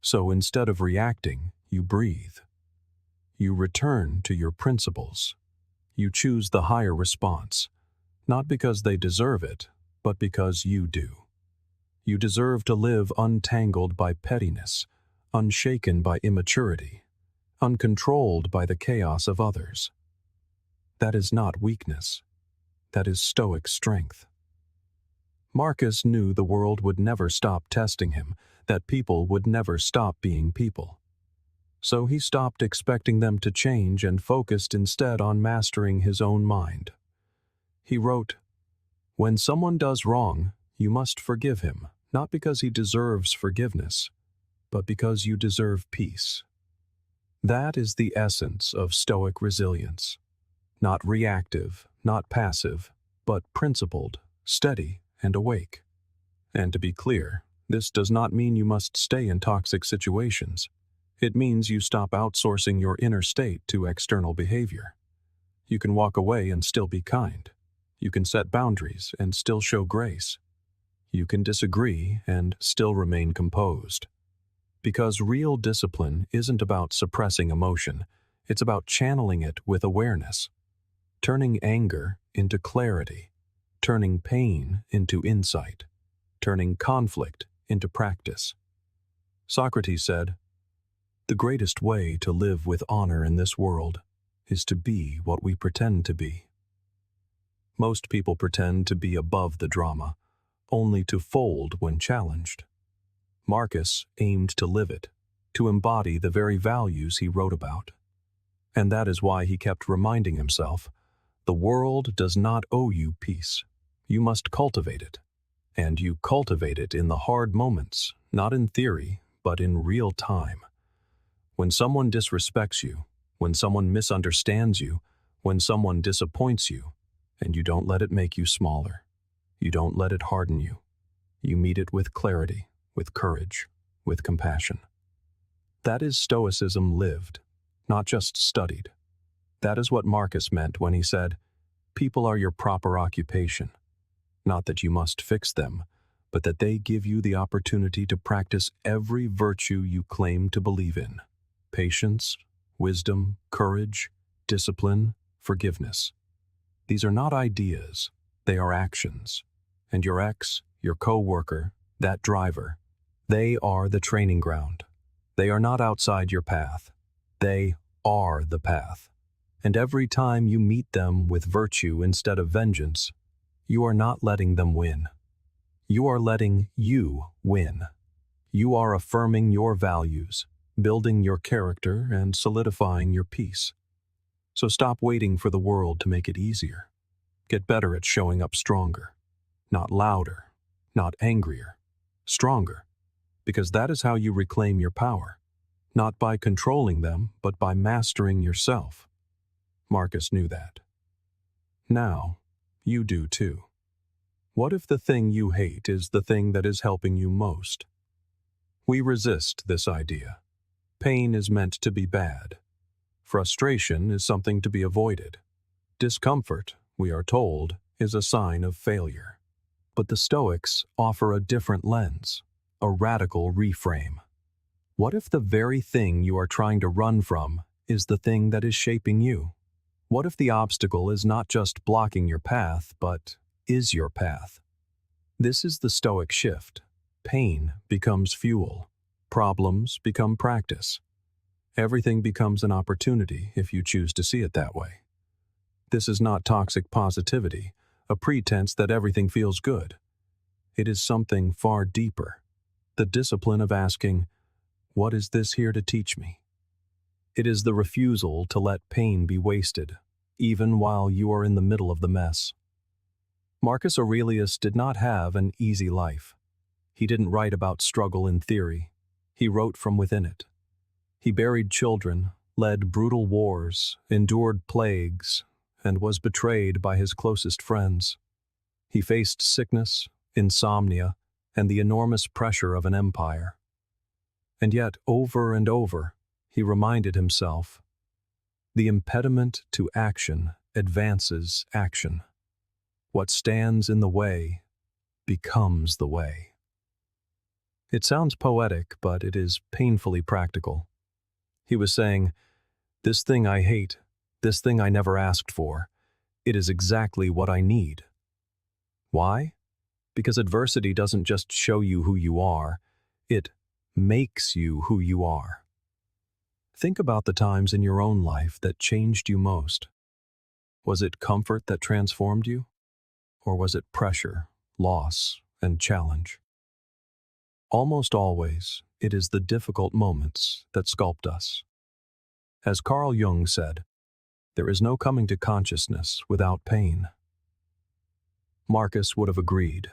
So instead of reacting, you breathe. You return to your principles. You choose the higher response, not because they deserve it, but because you do. You deserve to live untangled by pettiness, unshaken by immaturity, uncontrolled by the chaos of others. That is not weakness. That is Stoic strength. Marcus knew the world would never stop testing him, that people would never stop being people. So he stopped expecting them to change and focused instead on mastering his own mind. He wrote, "When someone does wrong, you must forgive him, not because he deserves forgiveness, but because you deserve peace." That is the essence of Stoic resilience. Not reactive, not passive, but principled, steady, and awake. And to be clear, this does not mean you must stay in toxic situations. It means you stop outsourcing your inner state to external behavior. You can walk away and still be kind. You can set boundaries and still show grace. You can disagree and still remain composed. Because real discipline isn't about suppressing emotion, it's about channeling it with awareness, turning anger into clarity, turning pain into insight, turning conflict into practice. Socrates said, "The greatest way to live with honor in this world is to be what we pretend to be." Most people pretend to be above the drama, only to fold when challenged. Marcus aimed to live it, to embody the very values he wrote about. And that is why he kept reminding himself, the world does not owe you peace. You must cultivate it. And you cultivate it in the hard moments, not in theory, but in real time. When someone disrespects you, when someone misunderstands you, when someone disappoints you, and you don't let it make you smaller. You don't let it harden you. You meet it with clarity, with courage, with compassion. That is Stoicism lived, not just studied. That is what Marcus meant when he said, "People are your proper occupation. Not that you must fix them, but that they give you the opportunity to practice every virtue you claim to believe in. Patience, wisdom, courage, discipline, forgiveness. These are not ideas, they are actions. And your ex, your co-worker, that driver, they are the training ground. They are not outside your path. They are the path. And every time you meet them with virtue instead of vengeance, you are not letting them win. You are letting you win. You are affirming your values, building your character, and solidifying your peace. So stop waiting for the world to make it easier. Get better at showing up stronger. Not louder, not angrier, stronger. Because that is how you reclaim your power. Not by controlling them, but by mastering yourself. Marcus knew that. Now, you do too. What if the thing you hate is the thing that is helping you most? We resist this idea. Pain is meant to be bad. Frustration is something to be avoided. Discomfort, we are told, is a sign of failure. But the Stoics offer a different lens, a radical reframe. What if the very thing you are trying to run from is the thing that is shaping you? What if the obstacle is not just blocking your path, but is your path? This is the Stoic shift. Pain becomes fuel. Problems become practice. Everything becomes an opportunity if you choose to see it that way. This is not toxic positivity, a pretense that everything feels good. It is something far deeper. The discipline of asking, "What is this here to teach me?" It is the refusal to let pain be wasted, even while you are in the middle of the mess. Marcus Aurelius did not have an easy life. He didn't write about struggle in theory. He wrote from within it. He buried children, led brutal wars, endured plagues, and was betrayed by his closest friends. He faced sickness, insomnia, and the enormous pressure of an empire. And yet, over and over, he reminded himself, the impediment to action advances action. What stands in the way becomes the way. It sounds poetic, but it is painfully practical. He was saying, "This thing I hate, this thing I never asked for, it is exactly what I need." Why? Because adversity doesn't just show you who you are, it makes you who you are. Think about the times in your own life that changed you most. Was it comfort that transformed you? Or was it pressure, loss, and challenge? Almost always, it is the difficult moments that sculpt us. As Carl Jung said, there is no coming to consciousness without pain. Marcus would have agreed.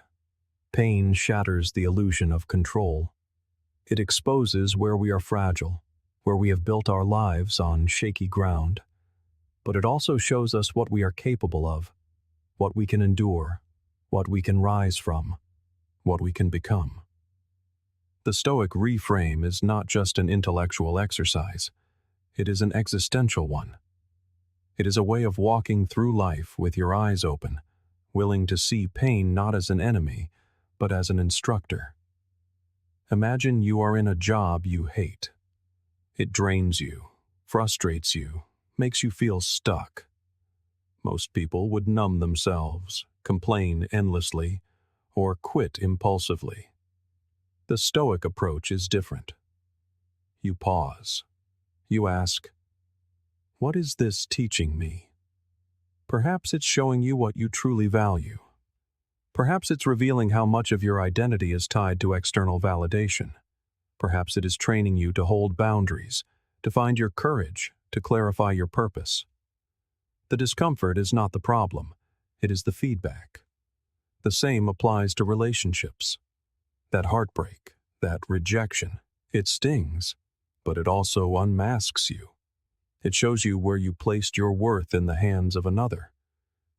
Pain shatters the illusion of control. It exposes where we are fragile, where we have built our lives on shaky ground. But it also shows us what we are capable of, what we can endure, what we can rise from, what we can become. The Stoic reframe is not just an intellectual exercise, it is an existential one. It is a way of walking through life with your eyes open, willing to see pain not as an enemy, but as an instructor. Imagine you are in a job you hate. It drains you, frustrates you, makes you feel stuck. Most people would numb themselves, complain endlessly, or quit impulsively. The Stoic approach is different. You pause. You ask, what is this teaching me? Perhaps it's showing you what you truly value. Perhaps it's revealing how much of your identity is tied to external validation. Perhaps it is training you to hold boundaries, to find your courage, to clarify your purpose. The discomfort is not the problem, it is the feedback. The same applies to relationships. That heartbreak, that rejection, it stings, but it also unmasks you. It shows you where you placed your worth in the hands of another,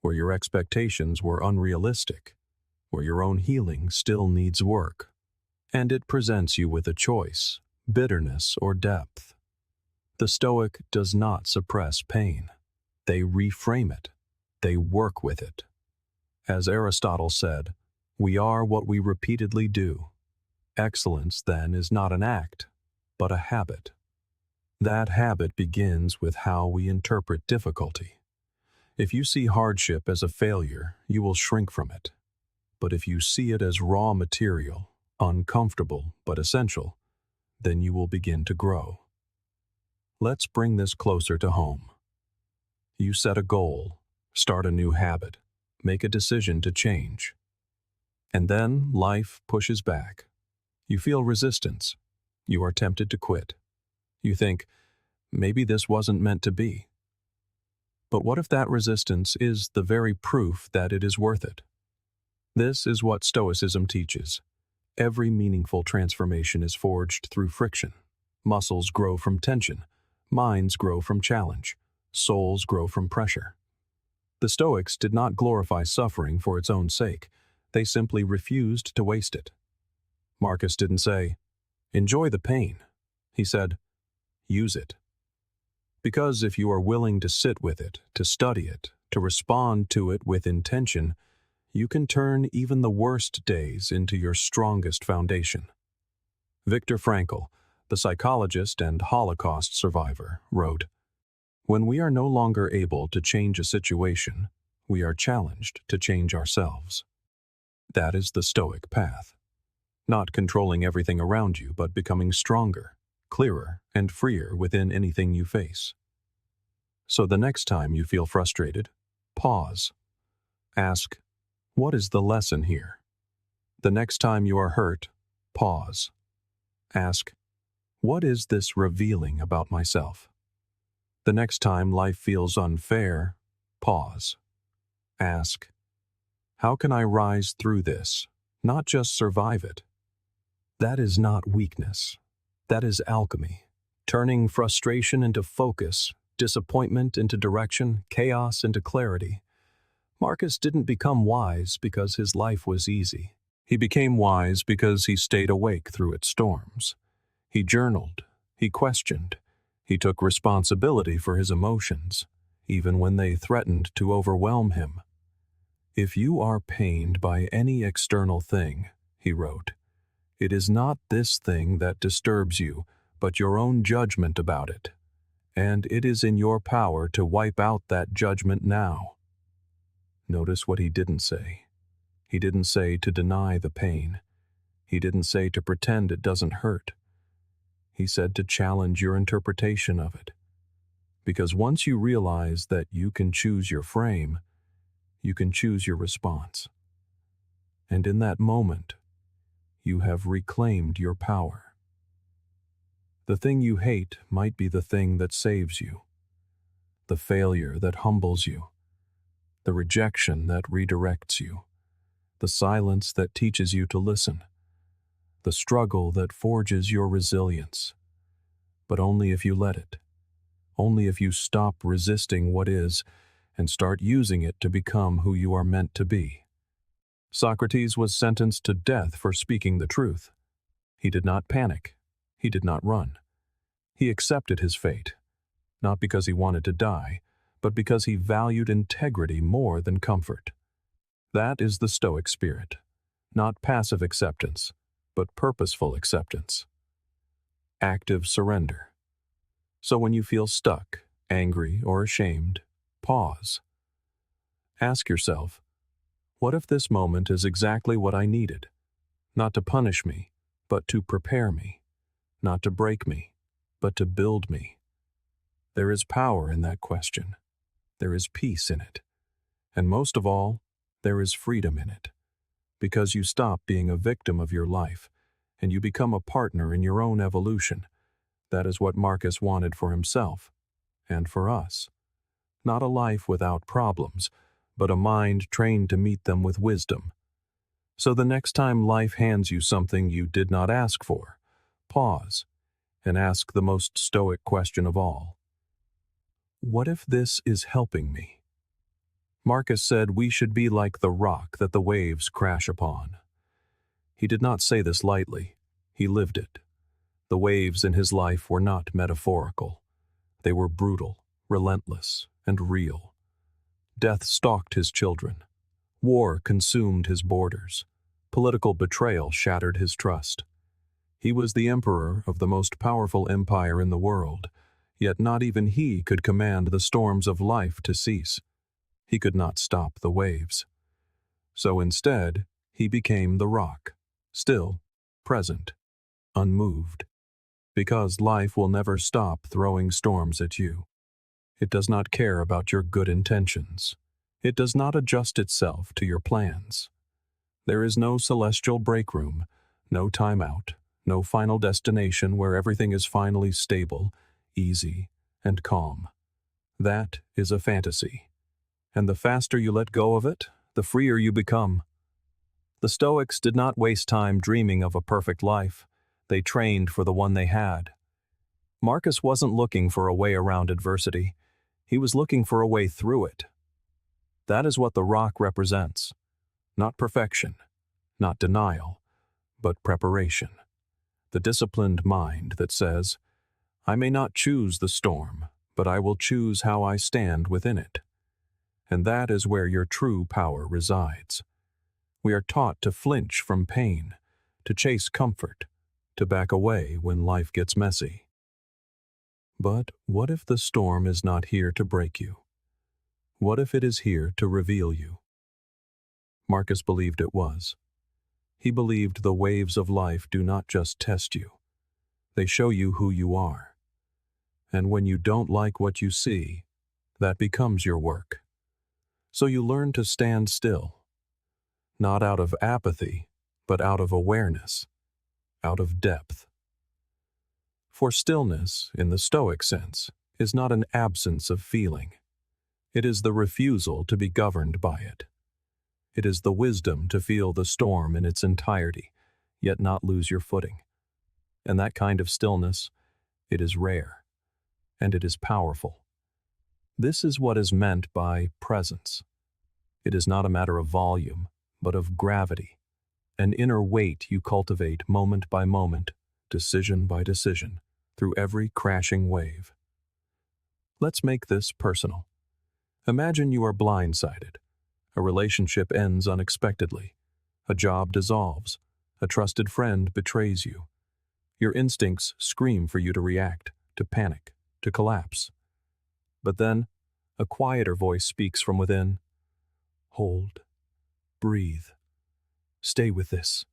where your expectations were unrealistic, where your own healing still needs work. And it presents you with a choice, bitterness or depth. The Stoic does not suppress pain. They reframe it. They work with it. As Aristotle said, we are what we repeatedly do. Excellence, then, is not an act, but a habit. That habit begins with how we interpret difficulty. If you see hardship as a failure, you will shrink from it. But if you see it as raw material, uncomfortable but essential, then you will begin to grow. Let's bring this closer to home. You set a goal, start a new habit, make a decision to change. And then life pushes back. You feel resistance. You are tempted to quit. You think, maybe this wasn't meant to be. But what if that resistance is the very proof that it is worth it? This is what Stoicism teaches. Every meaningful transformation is forged through friction. Muscles grow from tension. Minds grow from challenge. Souls grow from pressure. The Stoics did not glorify suffering for its own sake. They simply refused to waste it. Marcus didn't say, enjoy the pain. He said, use it. Because if you are willing to sit with it, to study it, to respond to it with intention, you can turn even the worst days into your strongest foundation. Viktor Frankl, the psychologist and Holocaust survivor, wrote, when we are no longer able to change a situation, we are challenged to change ourselves. That is the Stoic path. Not controlling everything around you, but becoming stronger, clearer, and freer within anything you face. So the next time you feel frustrated, pause. Ask, what is the lesson here? The next time you are hurt, pause. Ask, what is this revealing about myself? The next time life feels unfair, pause. Ask, how can I rise through this, not just survive it? That is not weakness. That is alchemy, turning frustration into focus, disappointment into direction, chaos into clarity. Marcus didn't become wise because his life was easy. He became wise because he stayed awake through its storms. He journaled, he questioned, he took responsibility for his emotions, even when they threatened to overwhelm him. If you are pained by any external thing, he wrote, it is not this thing that disturbs you, but your own judgment about it. And it is in your power to wipe out that judgment now. Notice what he didn't say. He didn't say to deny the pain. He didn't say to pretend it doesn't hurt. He said to challenge your interpretation of it. Because once you realize that you can choose your frame, you can choose your response. And in that moment, you have reclaimed your power. The thing you hate might be the thing that saves you, the failure that humbles you, the rejection that redirects you, the silence that teaches you to listen, the struggle that forges your resilience. But only if you let it, only if you stop resisting what is and start using it to become who you are meant to be. Socrates was sentenced to death for speaking the truth. He did not panic. He did not run. He accepted his fate, not because he wanted to die, but because he valued integrity more than comfort. That is the Stoic spirit, not passive acceptance, but purposeful acceptance. Active surrender. So when you feel stuck, angry, or ashamed, pause. Ask yourself, what if this moment is exactly what I needed? Not to punish me, but to prepare me. Not to break me, but to build me. There is power in that question. There is peace in it. And most of all, there is freedom in it. Because you stop being a victim of your life, and you become a partner in your own evolution. That is what Marcus wanted for himself, and for us. Not a life without problems, but a mind trained to meet them with wisdom. So the next time life hands you something you did not ask for, pause and ask the most stoic question of all. What if this is helping me? Marcus said we should be like the rock that the waves crash upon. He did not say this lightly. He lived it. The waves in his life were not metaphorical. They were brutal, relentless, and real. Death stalked his children. War consumed his borders. Political betrayal shattered his trust. He was the emperor of the most powerful empire in the world, yet not even he could command the storms of life to cease. He could not stop the waves. So instead, he became the rock, still, present, unmoved. Because life will never stop throwing storms at you. It does not care about your good intentions. It does not adjust itself to your plans. There is no celestial break room, no timeout, no final destination where everything is finally stable, easy, and calm. That is a fantasy. And the faster you let go of it, the freer you become. The Stoics did not waste time dreaming of a perfect life. They trained for the one they had. Marcus wasn't looking for a way around adversity. He was looking for a way through it. That is what the rock represents. Not perfection, not denial, but preparation. The disciplined mind that says, I may not choose the storm, but I will choose how I stand within it. And that is where your true power resides. We are taught to flinch from pain, to chase comfort, to back away when life gets messy. But what if the storm is not here to break you? What if it is here to reveal you? Marcus believed it was. He believed the waves of life do not just test you. They show you who you are. And when you don't like what you see, that becomes your work. So you learn to stand still. Not out of apathy, but out of awareness, out of depth. For stillness, in the Stoic sense, is not an absence of feeling. It is the refusal to be governed by it. It is the wisdom to feel the storm in its entirety, yet not lose your footing. And that kind of stillness, it is rare, and it is powerful. This is what is meant by presence. It is not a matter of volume, but of gravity, an inner weight you cultivate moment by moment, decision by decision, through every crashing wave. Let's make this personal. Imagine you are blindsided. A relationship ends unexpectedly. A job dissolves. A trusted friend betrays you. Your instincts scream for you to react, to panic, to collapse. But then, a quieter voice speaks from within. Hold. Breathe. Stay with this.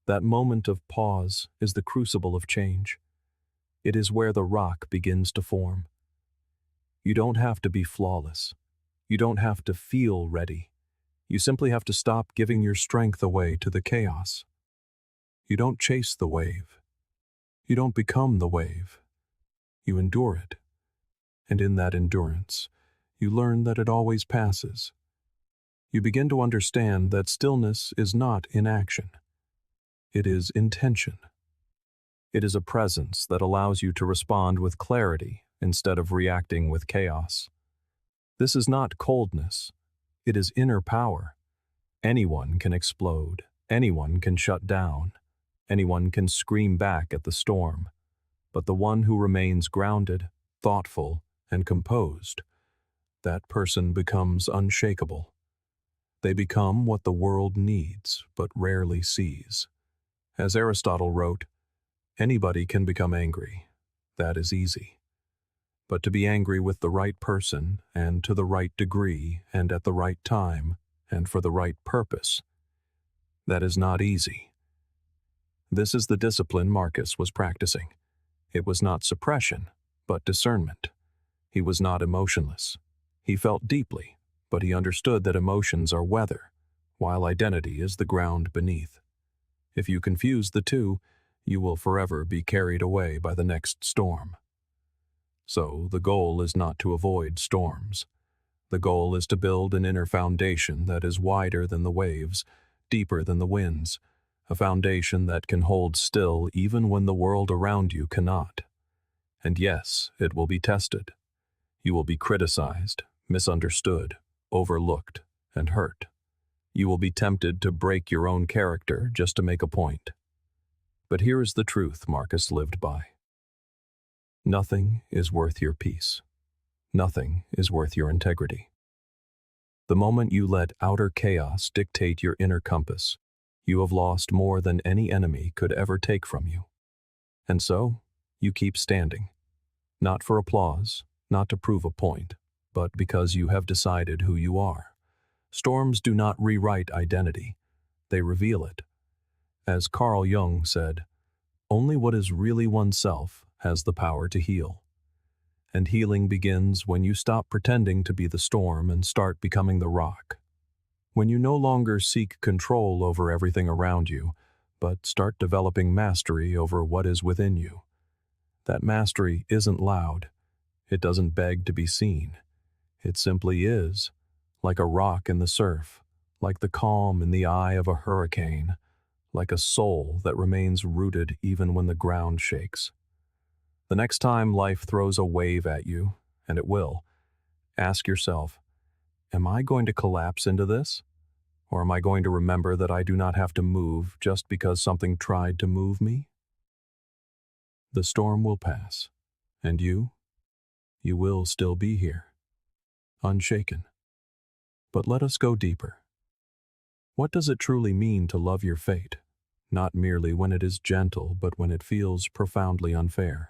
That moment of pause is the crucible of change. It is where the rock begins to form. You don't have to be flawless. You don't have to feel ready. You simply have to stop giving your strength away to the chaos. You don't chase the wave. You don't become the wave. You endure it. And in that endurance, you learn that it always passes. You begin to understand that stillness is not inaction. It is intention. It is a presence that allows you to respond with clarity instead of reacting with chaos. This is not coldness. It is inner power. Anyone can explode. Anyone can shut down. Anyone can scream back at the storm. But the one who remains grounded, thoughtful, and composed, that person becomes unshakable. They become what the world needs but rarely sees. As Aristotle wrote, anybody can become angry. That is easy. But to be angry with the right person, and to the right degree, and at the right time, and for the right purpose, that is not easy. This is the discipline Marcus was practicing. It was not suppression, but discernment. He was not emotionless. He felt deeply, but he understood that emotions are weather, while identity is the ground beneath. If you confuse the two, you will forever be carried away by the next storm. So, the goal is not to avoid storms. The goal is to build an inner foundation that is wider than the waves, deeper than the winds, a foundation that can hold still even when the world around you cannot. And yes, it will be tested. You will be criticized, misunderstood, overlooked, and hurt. You will be tempted to break your own character just to make a point. But here is the truth Marcus lived by. Nothing is worth your peace. Nothing is worth your integrity. The moment you let outer chaos dictate your inner compass, you have lost more than any enemy could ever take from you. And so, you keep standing. Not for applause, not to prove a point, but because you have decided who you are. Storms do not rewrite identity, they reveal it. As Carl Jung said, only what is really oneself has the power to heal. And healing begins when you stop pretending to be the storm and start becoming the rock. When you no longer seek control over everything around you, but start developing mastery over what is within you. That mastery isn't loud. It doesn't beg to be seen. It simply is, like a rock in the surf, like the calm in the eye of a hurricane, like a soul that remains rooted even when the ground shakes. The next time life throws a wave at you, and it will, ask yourself, am I going to collapse into this? Or am I going to remember that I do not have to move just because something tried to move me? The storm will pass, and you will still be here, unshaken. But let us go deeper. What does it truly mean to love your fate, not merely when it is gentle, but when it feels profoundly unfair?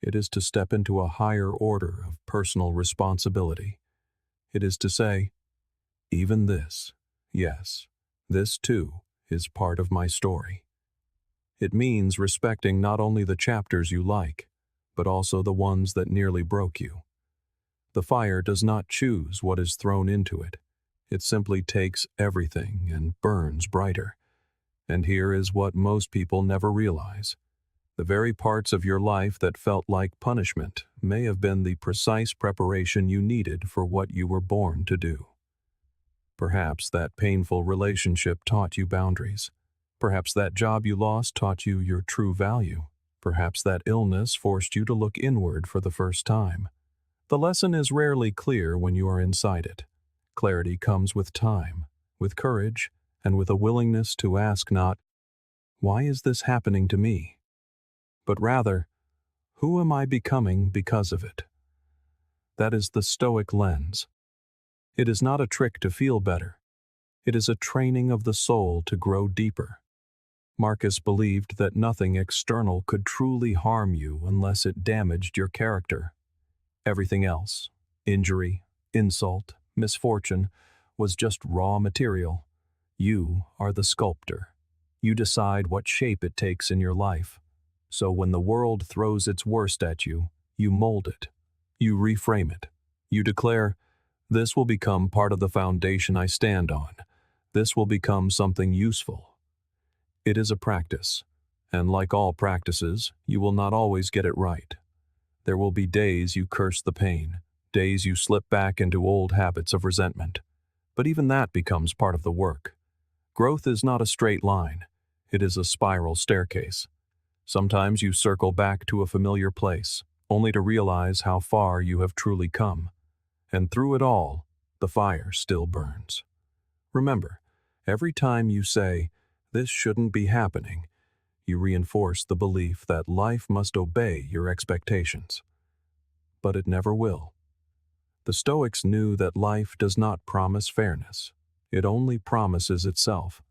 It is to step into a higher order of personal responsibility. It is to say, even this, yes, this too, is part of my story. It means respecting not only the chapters you like, but also the ones that nearly broke you. The fire does not choose what is thrown into it. It simply takes everything and burns brighter. And here is what most people never realize. The very parts of your life that felt like punishment may have been the precise preparation you needed for what you were born to do. Perhaps that painful relationship taught you boundaries. Perhaps that job you lost taught you your true value. Perhaps that illness forced you to look inward for the first time. The lesson is rarely clear when you are inside it. Clarity comes with time, with courage, and with a willingness to ask not, why is this happening to me? But rather, who am I becoming because of it? That is the Stoic lens. It is not a trick to feel better. It is a training of the soul to grow deeper. Marcus believed that nothing external could truly harm you unless it damaged your character. Everything else, injury, insult, misfortune, was just raw material. You are the sculptor. You decide what shape it takes in your life. So when the world throws its worst at you, you mold it. You reframe it. You declare, this will become part of the foundation I stand on. This will become something useful. It is a practice, and like all practices, you will not always get it right. There will be days you curse the pain, days you slip back into old habits of resentment. But even that becomes part of the work. Growth is not a straight line. It is a spiral staircase. Sometimes you circle back to a familiar place, only to realize how far you have truly come. And through it all, the fire still burns. Remember, every time you say, this shouldn't be happening, you reinforce the belief that life must obey your expectations. But it never will. The Stoics knew that life does not promise fairness. It only promises itself.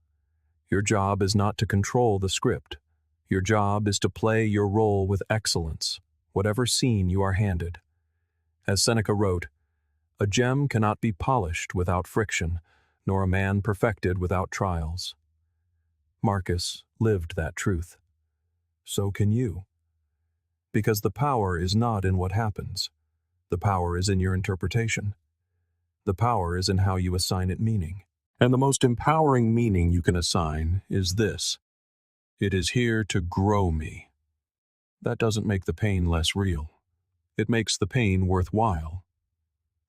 Your job is not to control the script. Your job is to play your role with excellence, whatever scene you are handed. As Seneca wrote, "A gem cannot be polished without friction, nor a man perfected without trials." Marcus lived that truth. So can you. Because the power is not in what happens. The power is in your interpretation. The power is in how you assign it meaning. And the most empowering meaning you can assign is this: it is here to grow me. That doesn't make the pain less real. It makes the pain worthwhile.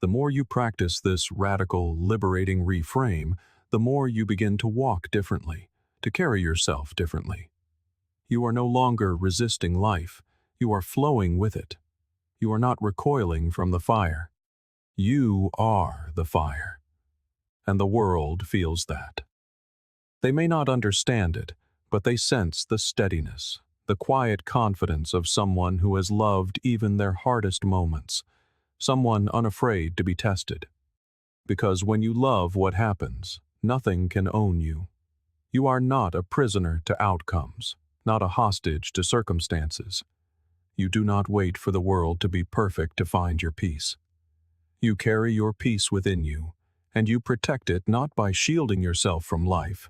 The more you practice this radical, liberating reframe, the more you begin to walk differently, to carry yourself differently. You are no longer resisting life. You are flowing with it. You are not recoiling from the fire. You are the fire. And the world feels that. They may not understand it, but they sense the steadiness, the quiet confidence of someone who has loved even their hardest moments, someone unafraid to be tested. Because when you love what happens, nothing can own you. You are not a prisoner to outcomes, not a hostage to circumstances. You do not wait for the world to be perfect to find your peace. You carry your peace within you, and you protect it not by shielding yourself from life,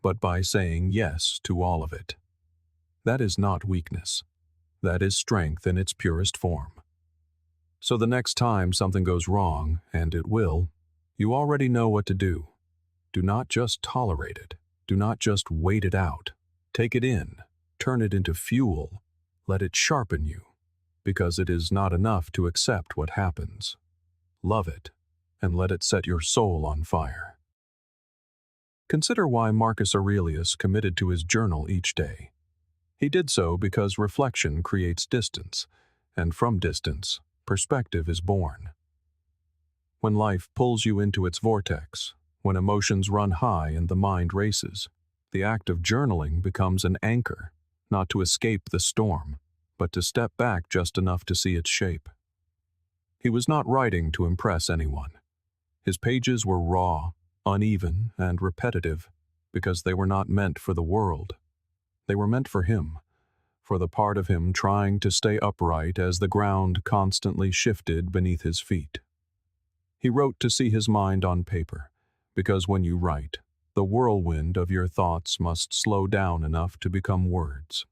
but by saying yes to all of it. That is not weakness. That is strength in its purest form. So the next time something goes wrong, and it will, you already know what to do. Do not just tolerate it. Do not just wait it out. Take it in. Turn it into fuel. Let it sharpen you, because it is not enough to accept what happens. Love it, and let it set your soul on fire. Consider why Marcus Aurelius committed to his journal each day. He did so because reflection creates distance, and from distance, perspective is born. When life pulls you into its vortex, when emotions run high and the mind races, the act of journaling becomes an anchor, not to escape the storm, but to step back just enough to see its shape. He was not writing to impress anyone. His pages were raw, uneven, and repetitive, because they were not meant for the world. They were meant for him, for the part of him trying to stay upright as the ground constantly shifted beneath his feet. He wrote to see his mind on paper, because when you write, the whirlwind of your thoughts must slow down enough to become words.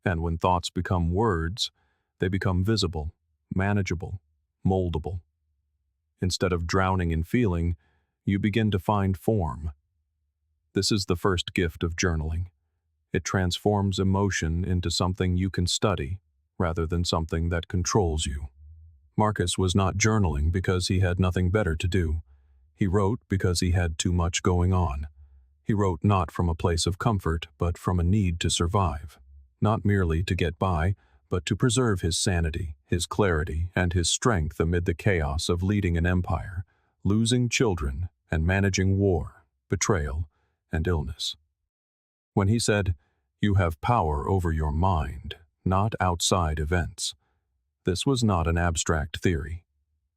And when thoughts become words, they become visible, manageable, moldable. Instead of drowning in feeling, you begin to find form. This is the first gift of journaling. It transforms emotion into something you can study, rather than something that controls you. Marcus was not journaling because he had nothing better to do. He wrote because he had too much going on. He wrote not from a place of comfort, but from a need to survive. Not merely to get by, but to preserve his sanity, his clarity, and his strength amid the chaos of leading an empire, losing children, and managing war, betrayal, and illness. When he said, "You have power over your mind, not outside events," this was not an abstract theory.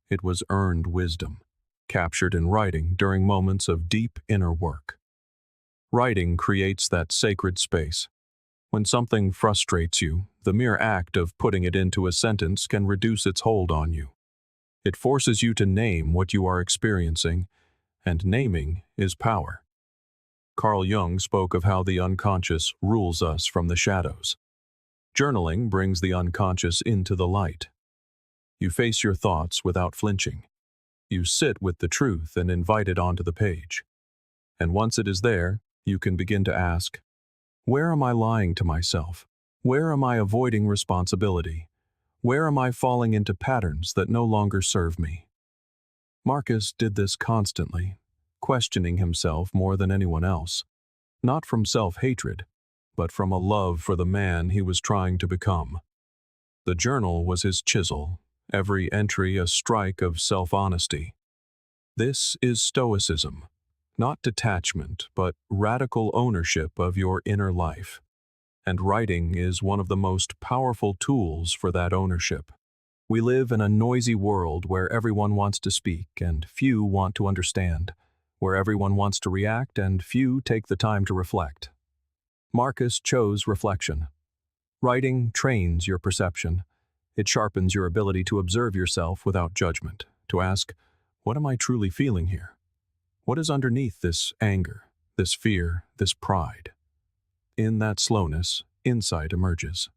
It was earned wisdom, captured in writing during moments of deep inner work. Writing creates that sacred space. When something frustrates you, the mere act of putting it into a sentence can reduce its hold on you. It forces you to name what you are experiencing, and naming is power. Carl Jung spoke of how the unconscious rules us from the shadows. Journaling brings the unconscious into the light. You face your thoughts without flinching. You sit with the truth and invite it onto the page. And once it is there, you can begin to ask, where am I lying to myself? Where am I avoiding responsibility? Where am I falling into patterns that no longer serve me? Marcus did this constantly, questioning himself more than anyone else, not from self-hatred, but from a love for the man he was trying to become. The journal was his chisel, every entry a strike of self-honesty. This is Stoicism. Not detachment, but radical ownership of your inner life. And writing is one of the most powerful tools for that ownership. We live in a noisy world where everyone wants to speak and few want to understand, where everyone wants to react and few take the time to reflect. Marcus chose reflection. Writing trains your perception. It sharpens your ability to observe yourself without judgment, to ask, what am I truly feeling here? What is underneath this anger, this fear, this pride? In that slowness, insight emerges.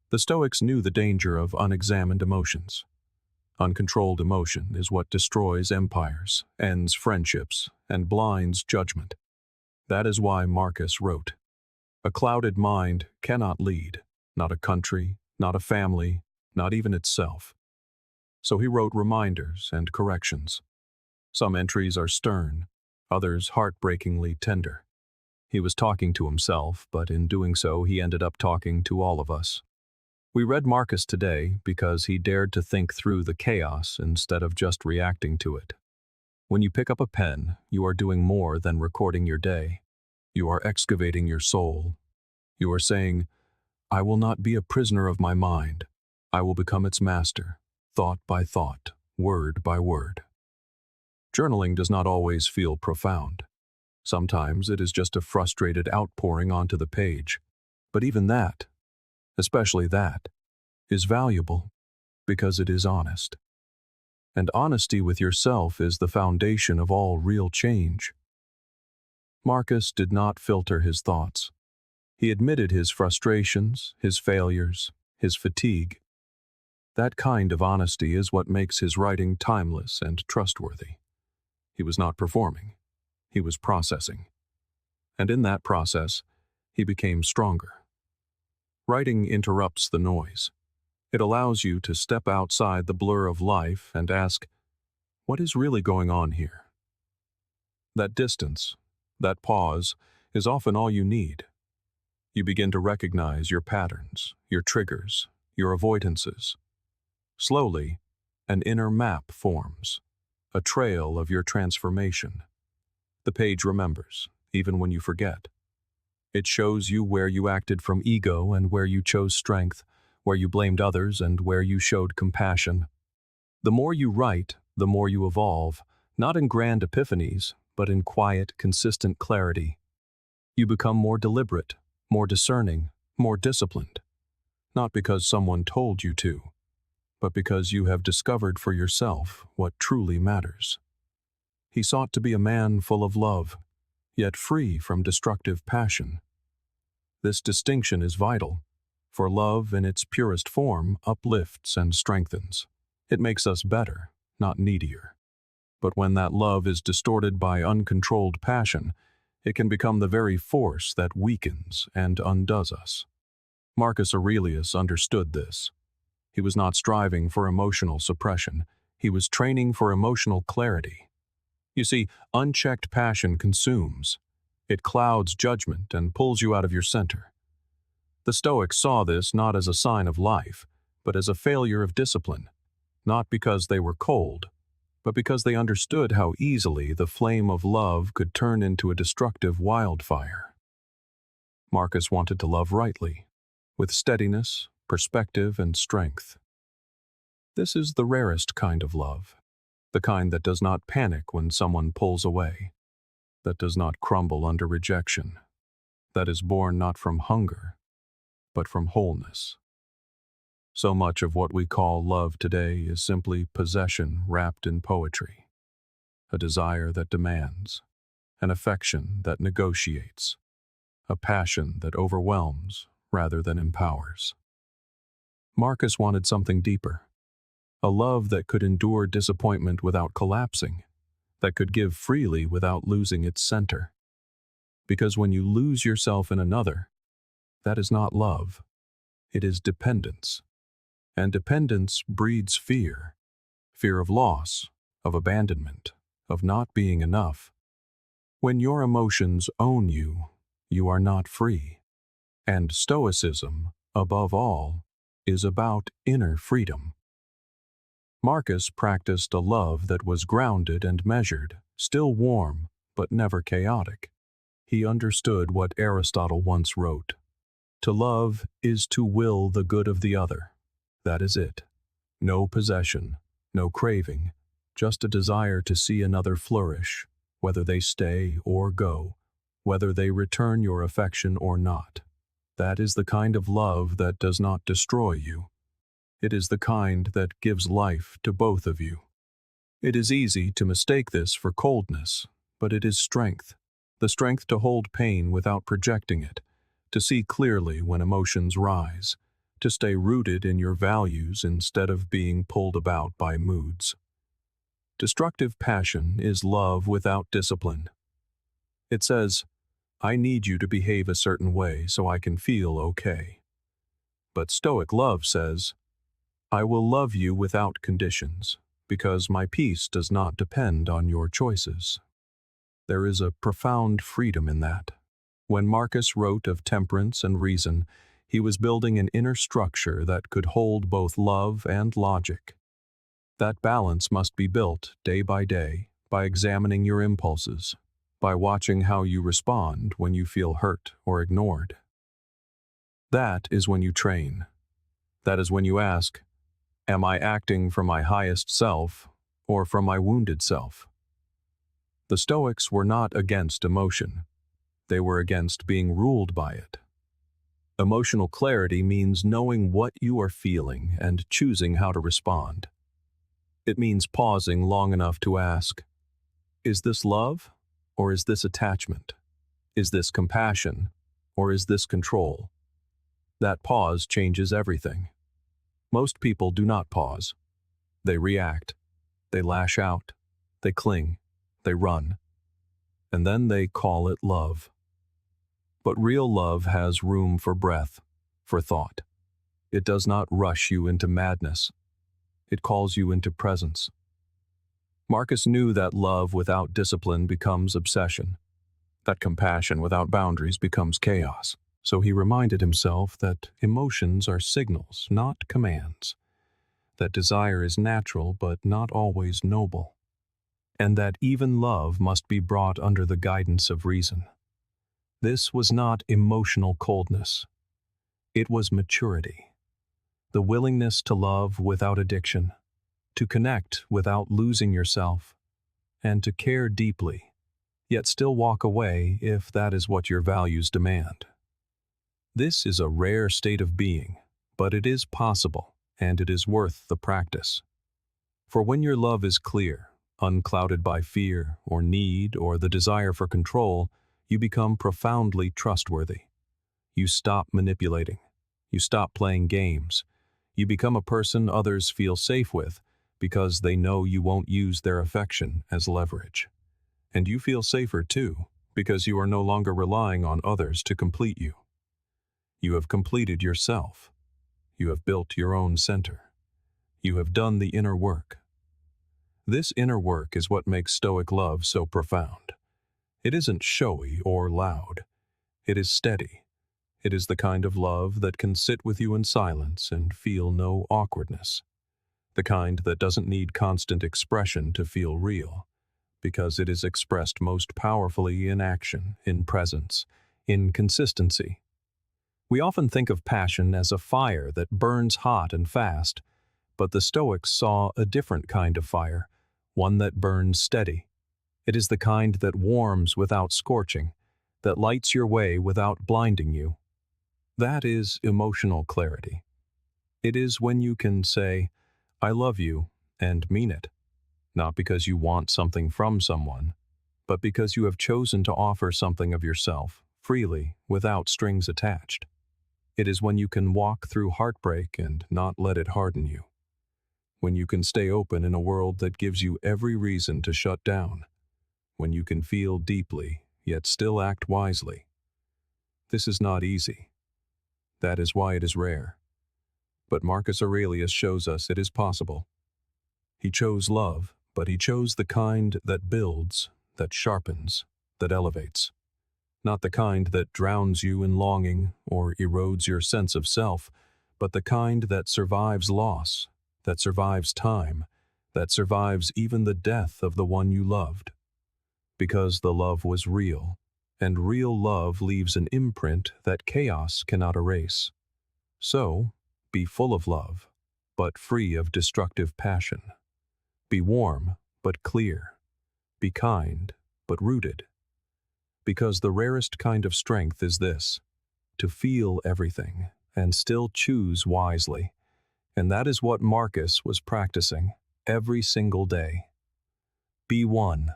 The Stoics knew the danger of unexamined emotions. Uncontrolled emotion is what destroys empires, ends friendships, and blinds judgment. That is why Marcus wrote, "A clouded mind cannot lead, not a country, not a family, not even itself." So he wrote reminders and corrections. Some entries are stern, others heartbreakingly tender. He was talking to himself, but in doing so he ended up talking to all of us. We read Marcus today because he dared to think through the chaos instead of just reacting to it. When you pick up a pen, you are doing more than recording your day. You are excavating your soul. You are saying, I will not be a prisoner of my mind. I will become its master, thought by thought, word by word. Journaling does not always feel profound. Sometimes it is just a frustrated outpouring onto the page. But even that, especially that, is valuable because it is honest. And honesty with yourself is the foundation of all real change. Marcus did not filter his thoughts. He admitted his frustrations, his failures, his fatigue. That kind of honesty is what makes his writing timeless and trustworthy. He was not performing. He was processing. And in that process, he became stronger. Writing interrupts the noise. It allows you to step outside the blur of life and ask, what is really going on here? That distance, that pause, is often all you need. You begin to recognize your patterns, your triggers, your avoidances. Slowly, an inner map forms, a trail of your transformation. The page remembers, even when you forget. It shows you where you acted from ego and where you chose strength, where you blamed others and where you showed compassion. The more you write, the more you evolve, not in grand epiphanies, but in quiet, consistent clarity. You become more deliberate, more discerning, more disciplined. Not because someone told you to, but because you have discovered for yourself what truly matters. He sought to be a man full of love, yet free from destructive passion. This distinction is vital, for love in its purest form uplifts and strengthens. It makes us better, not needier. But when that love is distorted by uncontrolled passion, it can become the very force that weakens and undoes us. Marcus Aurelius understood this. He was not striving for emotional suppression. He was training for emotional clarity. You see, unchecked passion consumes. It clouds judgment and pulls you out of your center. The Stoics saw this not as a sign of life, but as a failure of discipline, not because they were cold, but because they understood how easily the flame of love could turn into a destructive wildfire. Marcus wanted to love rightly, with steadiness, perspective, and strength. This is the rarest kind of love, the kind that does not panic when someone pulls away, that does not crumble under rejection, that is born not from hunger, but from wholeness. So much of what we call love today is simply possession wrapped in poetry, a desire that demands, an affection that negotiates, a passion that overwhelms rather than empowers. Marcus wanted something deeper, a love that could endure disappointment without collapsing, that could give freely without losing its center. Because when you lose yourself in another, that is not love, it is dependence. And dependence breeds fear, fear of loss, of abandonment, of not being enough. When your emotions own you, you are not free. And Stoicism, above all, is about inner freedom. Marcus practiced a love that was grounded and measured, still warm, but never chaotic. He understood what Aristotle once wrote. To love is to will the good of the other. That is it. No possession, no craving, just a desire to see another flourish, whether they stay or go, whether they return your affection or not. That is the kind of love that does not destroy you. It is the kind that gives life to both of you. It is easy to mistake this for coldness, but it is strength. The strength to hold pain without projecting it, to see clearly when emotions rise, to stay rooted in your values instead of being pulled about by moods. Destructive passion is love without discipline. It says, I need you to behave a certain way so I can feel okay. But Stoic love says, I will love you without conditions, because my peace does not depend on your choices. There is a profound freedom in that. When Marcus wrote of temperance and reason, he was building an inner structure that could hold both love and logic. That balance must be built day by examining your impulses, by watching how you respond when you feel hurt or ignored. That is when you train. That is when you ask, am I acting from my highest self or from my wounded self? The Stoics were not against emotion. They were against being ruled by it. Emotional clarity means knowing what you are feeling and choosing how to respond. It means pausing long enough to ask, is this love or is this attachment? Is this compassion or is this control? That pause changes everything. Most people do not pause. They react. They lash out. They cling. They run. And then they call it love. But real love has room for breath, for thought. It does not rush you into madness. It calls you into presence. Marcus knew that love without discipline becomes obsession, that compassion without boundaries becomes chaos. So he reminded himself that emotions are signals, not commands, that desire is natural but not always noble, and that even love must be brought under the guidance of reason. This was not emotional coldness. It was maturity. The willingness to love without addiction, to connect without losing yourself, and to care deeply, yet still walk away if that is what your values demand. This is a rare state of being, but it is possible, and it is worth the practice. For when your love is clear, unclouded by fear or need or the desire for control, you become profoundly trustworthy. You stop manipulating. You stop playing games. You become a person others feel safe with because they know you won't use their affection as leverage. And you feel safer too because you are no longer relying on others to complete you. You have completed yourself. You have built your own center. You have done the inner work. This inner work is what makes Stoic love so profound. It isn't showy or loud. It is steady. It is the kind of love that can sit with you in silence and feel no awkwardness. The kind that doesn't need constant expression to feel real, because it is expressed most powerfully in action, in presence, in consistency. We often think of passion as a fire that burns hot and fast, but the Stoics saw a different kind of fire, one that burns steady. It is the kind that warms without scorching, that lights your way without blinding you. That is emotional clarity. It is when you can say, I love you, and mean it, not because you want something from someone, but because you have chosen to offer something of yourself, freely, without strings attached. It is when you can walk through heartbreak and not let it harden you. When you can stay open in a world that gives you every reason to shut down. When you can feel deeply, yet still act wisely. This is not easy. That is why it is rare. But Marcus Aurelius shows us it is possible. He chose love, but he chose the kind that builds, that sharpens, that elevates. Not the kind that drowns you in longing or erodes your sense of self, but the kind that survives loss, that survives time, that survives even the death of the one you loved. Because the love was real, and real love leaves an imprint that chaos cannot erase. So, be full of love, but free of destructive passion. Be warm, but clear. Be kind, but rooted. Because the rarest kind of strength is this: to feel everything and still choose wisely. And that is what Marcus was practicing every single day. Be one,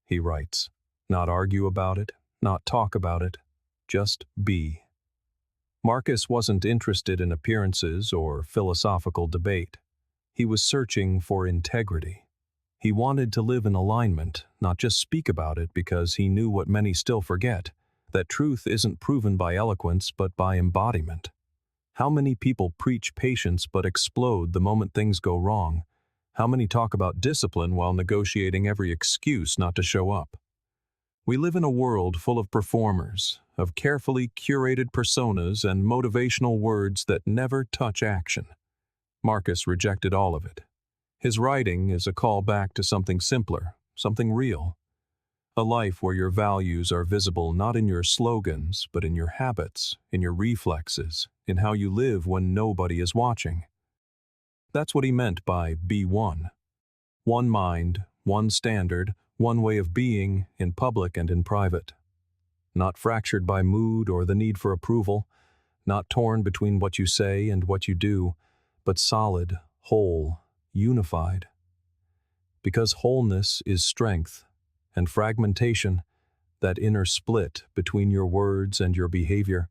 he writes. Not argue about it, not talk about it, just be. Marcus wasn't interested in appearances or philosophical debate. He was searching for integrity. He wanted to live in alignment, not just speak about it, because he knew what many still forget, that truth isn't proven by eloquence but by embodiment. How many people preach patience but explode the moment things go wrong? How many talk about discipline while negotiating every excuse not to show up? We live in a world full of performers, of carefully curated personas and motivational words that never touch action. Marcus rejected all of it. His writing is a call back to something simpler, something real. A life where your values are visible not in your slogans, but in your habits, in your reflexes, in how you live when nobody is watching. That's what he meant by be one. One mind, one standard, one way of being in public and in private. Not fractured by mood or the need for approval, not torn between what you say and what you do, but solid, whole, unified. Because wholeness is strength, and fragmentation, that inner split between your words and your behavior,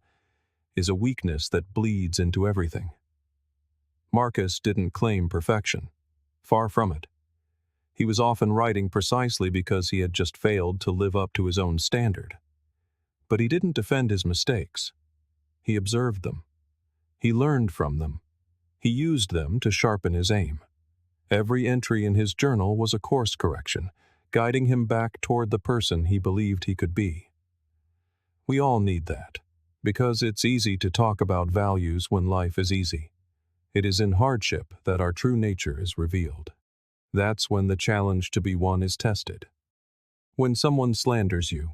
is a weakness that bleeds into everything. Marcus didn't claim perfection. Far from it. He was often writing precisely because he had just failed to live up to his own standard. But he didn't defend his mistakes. He observed them. He learned from them. He used them to sharpen his aim. Every entry in his journal was a course correction, guiding him back toward the person he believed he could be. We all need that, because it's easy to talk about values when life is easy. It is in hardship that our true nature is revealed. That's when the challenge to be one is tested. When someone slanders you,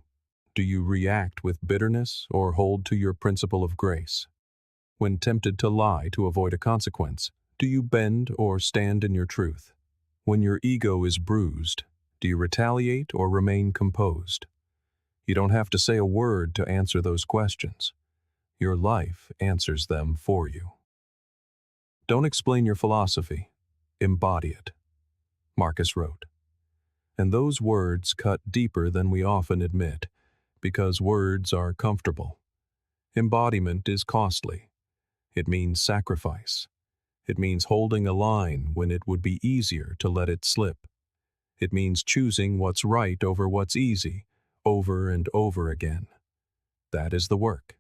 do you react with bitterness or hold to your principle of grace? When tempted to lie to avoid a consequence, do you bend or stand in your truth? When your ego is bruised, do you retaliate or remain composed? You don't have to say a word to answer those questions. Your life answers them for you. Don't explain your philosophy, embody it, Marcus wrote. And those words cut deeper than we often admit, because words are comfortable. Embodiment is costly. It means sacrifice. It means holding a line when it would be easier to let it slip. It means choosing what's right over what's easy, over and over again. That is the work,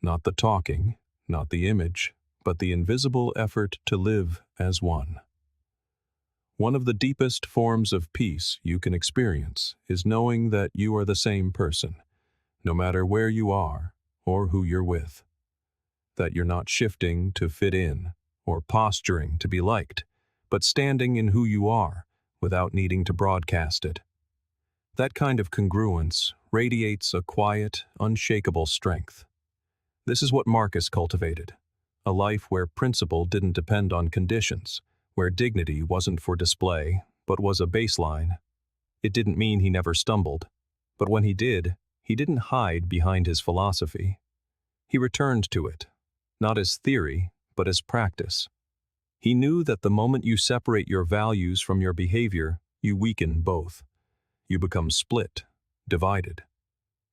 not the talking, not the image, but the invisible effort to live as one. One of the deepest forms of peace you can experience is knowing that you are the same person, no matter where you are or who you're with. That you're not shifting to fit in or posturing to be liked, but standing in who you are without needing to broadcast it. That kind of congruence radiates a quiet, unshakable strength. This is what Marcus cultivated, a life where principle didn't depend on conditions, where dignity wasn't for display, but was a baseline. It didn't mean he never stumbled, but when he did, he didn't hide behind his philosophy. He returned to it, not as theory, but as practice. He knew that the moment you separate your values from your behavior, you weaken both. You become split, divided.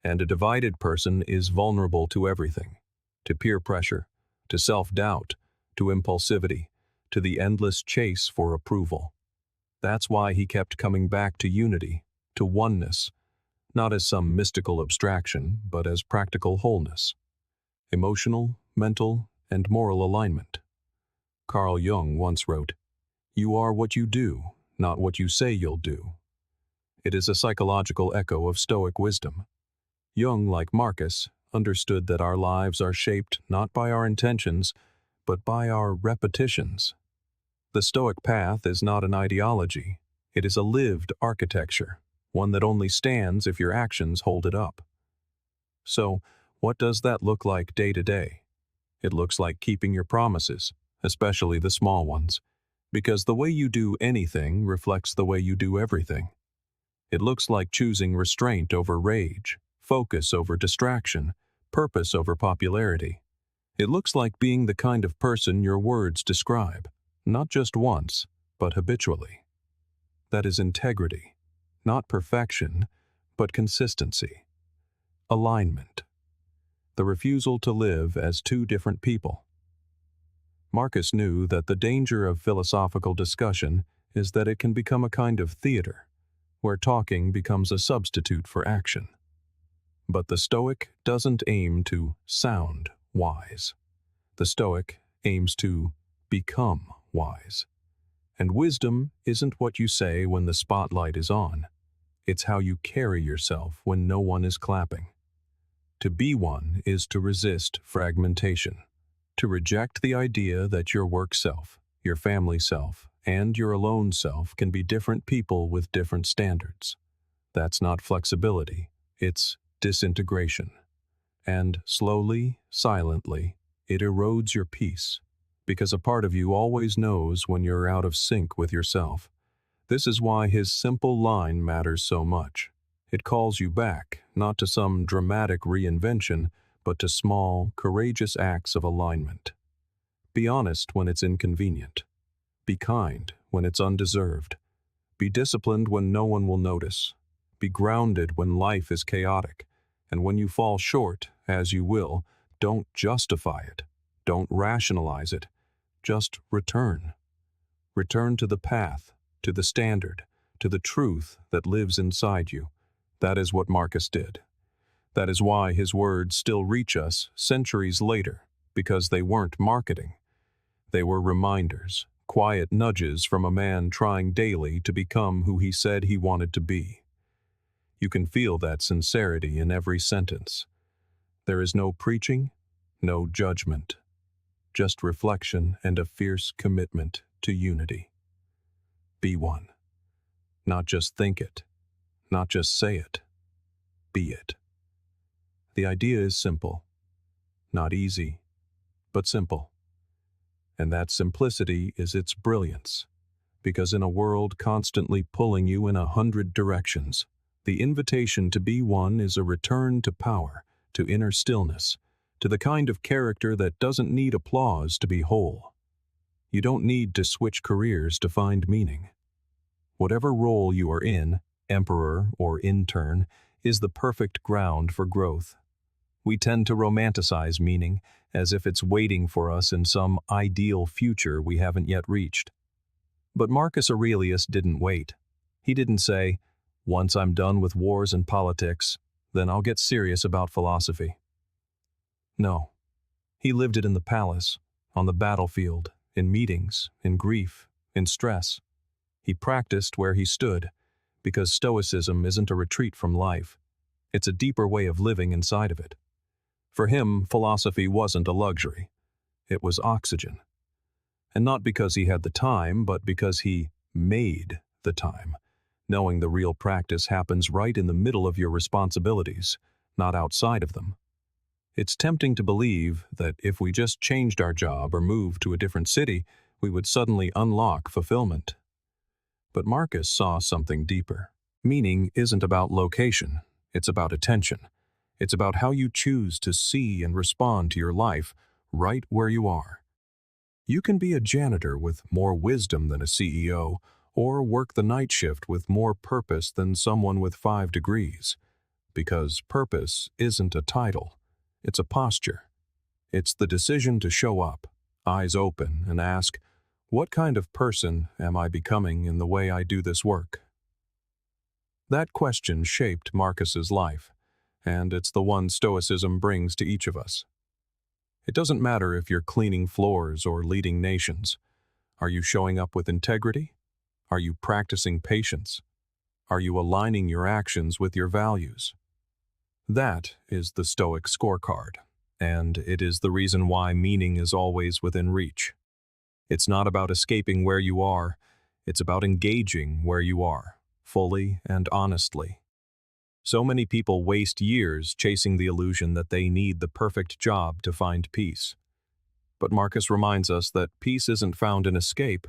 And a divided person is vulnerable to everything, to peer pressure, to self-doubt, to impulsivity, to the endless chase for approval. That's why he kept coming back to unity, to oneness, not as some mystical abstraction, but as practical wholeness. Emotional, mental, and moral alignment. Carl Jung once wrote, "You are what you do, not what you say you'll do." It is a psychological echo of Stoic wisdom. Jung, like Marcus, understood that our lives are shaped not by our intentions, but by our repetitions. The Stoic path is not an ideology. It is a lived architecture, one that only stands if your actions hold it up. So, what does that look like day to day? It looks like keeping your promises, especially the small ones, because the way you do anything reflects the way you do everything. It looks like choosing restraint over rage, focus over distraction, purpose over popularity. It looks like being the kind of person your words describe, not just once, but habitually. That is integrity, not perfection, but consistency. Alignment. The refusal to live as two different people. Marcus knew that the danger of philosophical discussion is that it can become a kind of theater, where talking becomes a substitute for action. But the Stoic doesn't aim to sound wise. The Stoic aims to become wise. And wisdom isn't what you say when the spotlight is on. It's how you carry yourself when no one is clapping. To be one is to resist fragmentation, to reject the idea that your work self, your family self, and your alone self can be different people with different standards. That's not flexibility, it's disintegration. And slowly, silently, it erodes your peace, because a part of you always knows when you're out of sync with yourself. This is why his simple line matters so much. It calls you back, not to some dramatic reinvention, but to small, courageous acts of alignment. Be honest when it's inconvenient. Be kind when it's undeserved. Be disciplined when no one will notice. Be grounded when life is chaotic. And when you fall short, as you will, don't justify it. Don't rationalize it. Just return. Return to the path, to the standard, to the truth that lives inside you. That is what Marcus did. That is why his words still reach us centuries later, because they weren't marketing. They were reminders, quiet nudges from a man trying daily to become who he said he wanted to be. You can feel that sincerity in every sentence. There is no preaching, no judgment, just reflection and a fierce commitment to unity. Be one. Not just think it, not just say it, be it. The idea is simple, not easy, but simple. And that simplicity is its brilliance, because in a world constantly pulling you in 100 directions, the invitation to be one is a return to power, to inner stillness, to the kind of character that doesn't need applause to be whole. You don't need to switch careers to find meaning. Whatever role you are in, emperor or intern, is the perfect ground for growth. We tend to romanticize meaning as if it's waiting for us in some ideal future we haven't yet reached. But Marcus Aurelius didn't wait. He didn't say, "Once I'm done with wars and politics, then I'll get serious about philosophy." No. He lived it in the palace, on the battlefield, in meetings, in grief, in stress. He practiced where he stood, because Stoicism isn't a retreat from life. It's a deeper way of living inside of it. For him, philosophy wasn't a luxury. It was oxygen. And not because he had the time, but because he made the time, knowing the real practice happens right in the middle of your responsibilities, not outside of them. It's tempting to believe that if we just changed our job or moved to a different city, we would suddenly unlock fulfillment. But Marcus saw something deeper. Meaning isn't about location, it's about attention. It's about how you choose to see and respond to your life right where you are. You can be a janitor with more wisdom than a CEO, or work the night shift with more purpose than someone with 5 degrees. Because purpose isn't a title, it's a posture. It's the decision to show up, eyes open, and ask, what kind of person am I becoming in the way I do this work? That question shaped Marcus's life, and it's the one Stoicism brings to each of us. It doesn't matter if you're cleaning floors or leading nations. Are you showing up with integrity? Are you practicing patience? Are you aligning your actions with your values? That is the Stoic scorecard, and it is the reason why meaning is always within reach. It's not about escaping where you are, it's about engaging where you are, fully and honestly. So many people waste years chasing the illusion that they need the perfect job to find peace. But Marcus reminds us that peace isn't found in escape,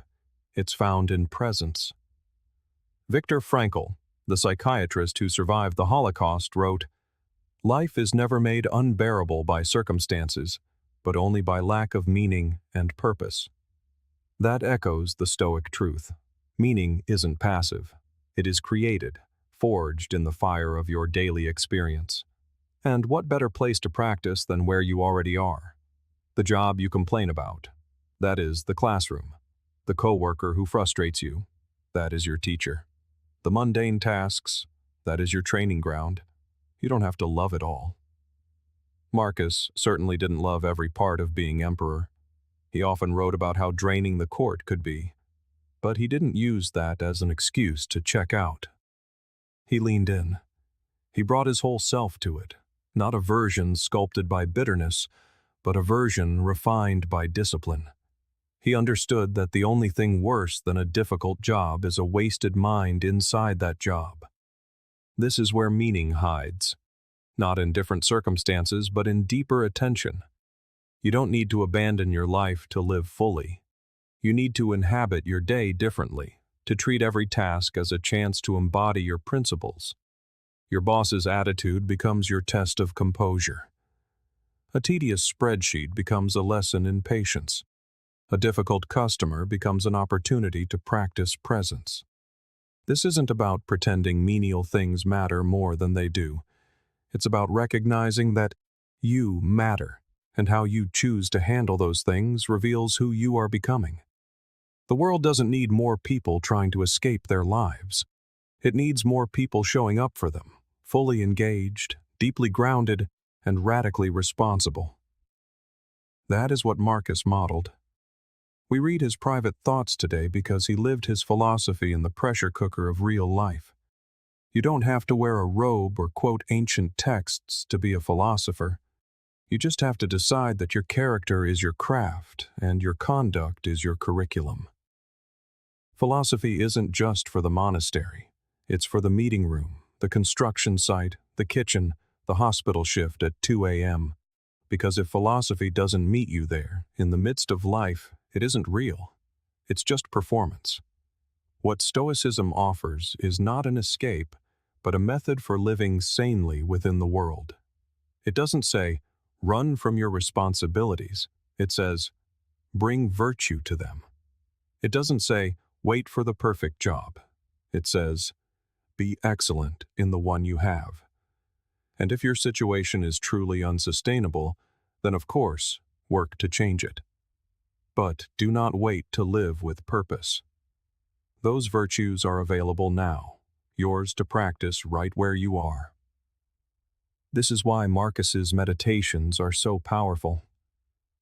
it's found in presence. Viktor Frankl, the psychiatrist who survived the Holocaust, wrote, "Life is never made unbearable by circumstances, but only by lack of meaning and purpose." That echoes the Stoic truth. Meaning isn't passive. It is created, forged in the fire of your daily experience. And what better place to practice than where you already are? The job you complain about. That is the classroom. The coworker who frustrates you. That is your teacher. The mundane tasks. That is your training ground. You don't have to love it all. Marcus certainly didn't love every part of being emperor. He often wrote about how draining the court could be. But he didn't use that as an excuse to check out. He leaned in. He brought his whole self to it, not a version sculpted by bitterness, but a version refined by discipline. He understood that the only thing worse than a difficult job is a wasted mind inside that job. This is where meaning hides, not in different circumstances, but in deeper attention. You don't need to abandon your life to live fully. You need to inhabit your day differently, to treat every task as a chance to embody your principles. Your boss's attitude becomes your test of composure. A tedious spreadsheet becomes a lesson in patience. A difficult customer becomes an opportunity to practice presence. This isn't about pretending menial things matter more than they do. It's about recognizing that you matter, and how you choose to handle those things reveals who you are becoming. The world doesn't need more people trying to escape their lives. It needs more people showing up for them, fully engaged, deeply grounded, and radically responsible. That is what Marcus modeled. We read his private thoughts today because he lived his philosophy in the pressure cooker of real life. You don't have to wear a robe or quote ancient texts to be a philosopher. You just have to decide that your character is your craft and your conduct is your curriculum. Philosophy isn't just for the monastery. It's for the meeting room, the construction site, the kitchen, the hospital shift at 2 a.m. Because if philosophy doesn't meet you there, in the midst of life, it isn't real. It's just performance. What Stoicism offers is not an escape, but a method for living sanely within the world. It doesn't say, run from your responsibilities. It says, bring virtue to them. It doesn't say, wait for the perfect job. It says, be excellent in the one you have. And if your situation is truly unsustainable, then of course, work to change it. But do not wait to live with purpose. Those virtues are available now, yours to practice right where you are. This is why Marcus's meditations are so powerful.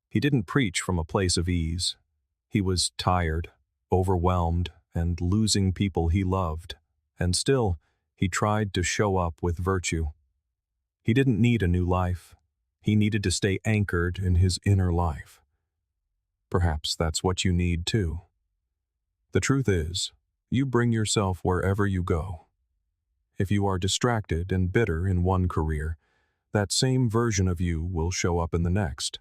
He didn't preach from a place of ease. He was tired, overwhelmed, and losing people he loved, and still, he tried to show up with virtue. He didn't need a new life. He needed to stay anchored in his inner life. Perhaps that's what you need too. The truth is, you bring yourself wherever you go. If you are distracted and bitter in one career, that same version of you will show up in the next.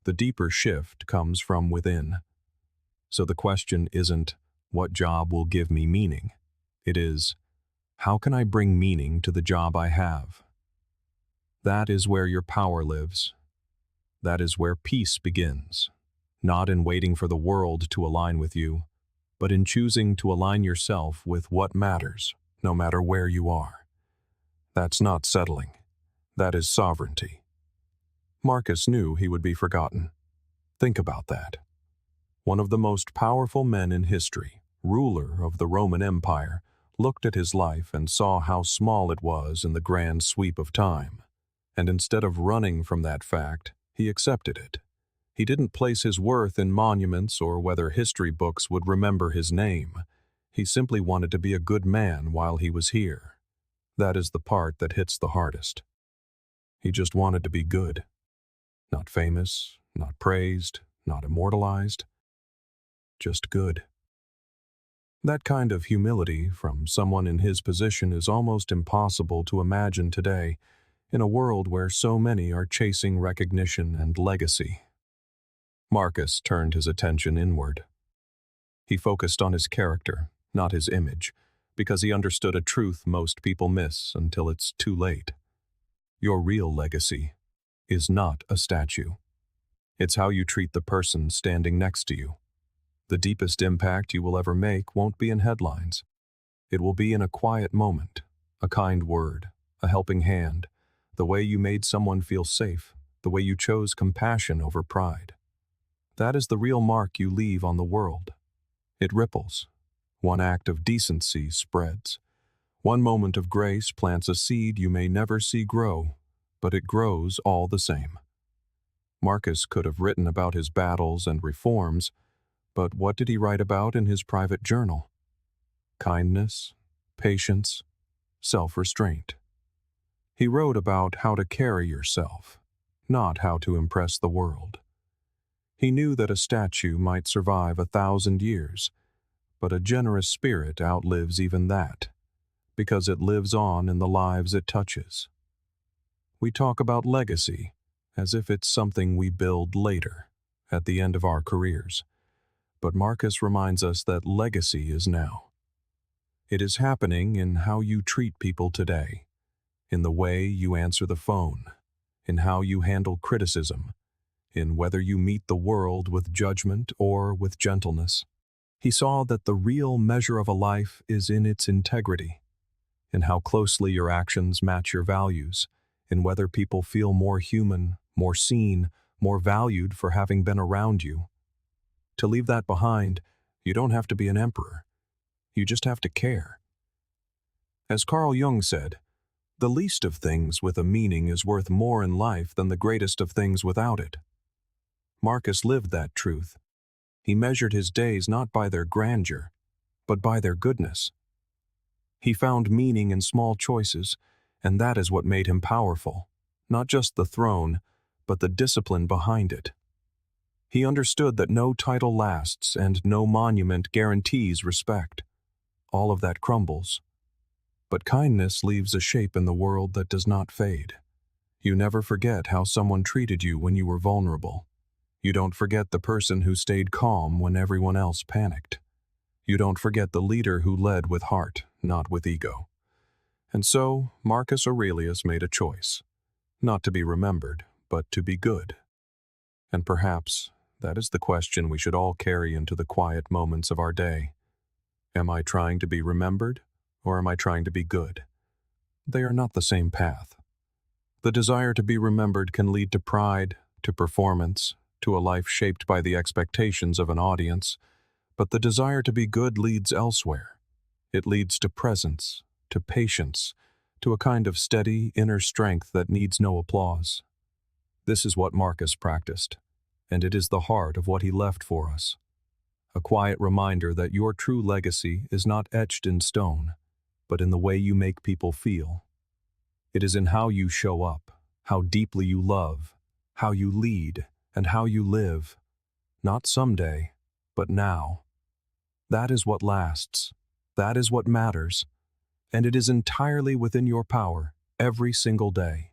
The deeper shift comes from within. So the question isn't, what job will give me meaning? It is, how can I bring meaning to the job I have? That is where your power lives. That is where peace begins. Not in waiting for the world to align with you, but in choosing to align yourself with what matters, no matter where you are. That's not settling. That is sovereignty. Marcus knew he would be forgotten. Think about that. One of the most powerful men in history, ruler of the Roman Empire, looked at his life and saw how small it was in the grand sweep of time. And instead of running from that fact, he accepted it. He didn't place his worth in monuments or whether history books would remember his name. He simply wanted to be a good man while he was here. That is the part that hits the hardest. He just wanted to be good. Not famous, not praised, not immortalized. Just good. That kind of humility from someone in his position is almost impossible to imagine today, in a world where so many are chasing recognition and legacy. Marcus turned his attention inward. He focused on his character, not his image, because he understood a truth most people miss until it's too late. Your real legacy is not a statue. It's how you treat the person standing next to you. The deepest impact you will ever make won't be in headlines. It will be in a quiet moment, a kind word, a helping hand, the way you made someone feel safe, the way you chose compassion over pride. That is the real mark you leave on the world. It ripples. One act of decency spreads. One moment of grace plants a seed you may never see grow, but it grows all the same. Marcus could have written about his battles and reforms, but what did he write about in his private journal? Kindness, patience, self-restraint. He wrote about how to carry yourself, not how to impress the world. He knew that a statue might survive 1,000 years, but a generous spirit outlives even that, because it lives on in the lives it touches. We talk about legacy as if it's something we build later, at the end of our careers. But Marcus reminds us that legacy is now. It is happening in how you treat people today, in the way you answer the phone, in how you handle criticism, in whether you meet the world with judgment or with gentleness. He saw that the real measure of a life is in its integrity, in how closely your actions match your values, in whether people feel more human, more seen, more valued for having been around you. To leave that behind, you don't have to be an emperor. You just have to care. As Carl Jung said, the least of things with a meaning is worth more in life than the greatest of things without it. Marcus lived that truth. He measured his days not by their grandeur, but by their goodness. He found meaning in small choices, and that is what made him powerful, not just the throne, but the discipline behind it. He understood that no title lasts and no monument guarantees respect. All of that crumbles. But kindness leaves a shape in the world that does not fade. You never forget how someone treated you when you were vulnerable. You don't forget the person who stayed calm when everyone else panicked. You don't forget the leader who led with heart, not with ego. And so, Marcus Aurelius made a choice. Not to be remembered, but to be good. And perhaps that is the question we should all carry into the quiet moments of our day. Am I trying to be remembered, or am I trying to be good? They are not the same path. The desire to be remembered can lead to pride, to performance, to a life shaped by the expectations of an audience, but the desire to be good leads elsewhere. It leads to presence, to patience, to a kind of steady inner strength that needs no applause. This is what Marcus practiced, and it is the heart of what he left for us. A quiet reminder that your true legacy is not etched in stone, but in the way you make people feel. It is in how you show up, how deeply you love, how you lead, and how you live. Not someday, but now. That is what lasts. That is what matters. And it is entirely within your power, every single day.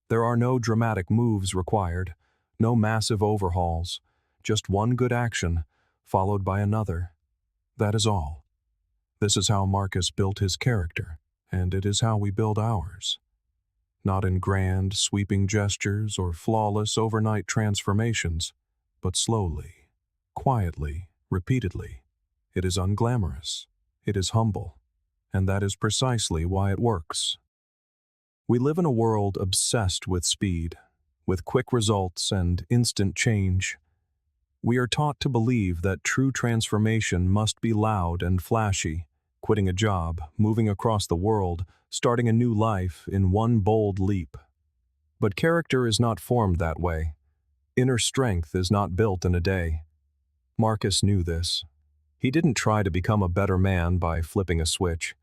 There are no dramatic moves required, no massive overhauls, just one good action, followed by another. That is all. This is how Marcus built his character, and it is how we build ours. Not in grand, sweeping gestures or flawless overnight transformations, but slowly, quietly, repeatedly. It is unglamorous. It is humble. And that is precisely why it works. We live in a world obsessed with speed, with quick results and instant change. We are taught to believe that true transformation must be loud and flashy, quitting a job, moving across the world, starting a new life in one bold leap. But character is not formed that way. Inner strength is not built in a day. Marcus knew this. He didn't try to become a better man by flipping a switch.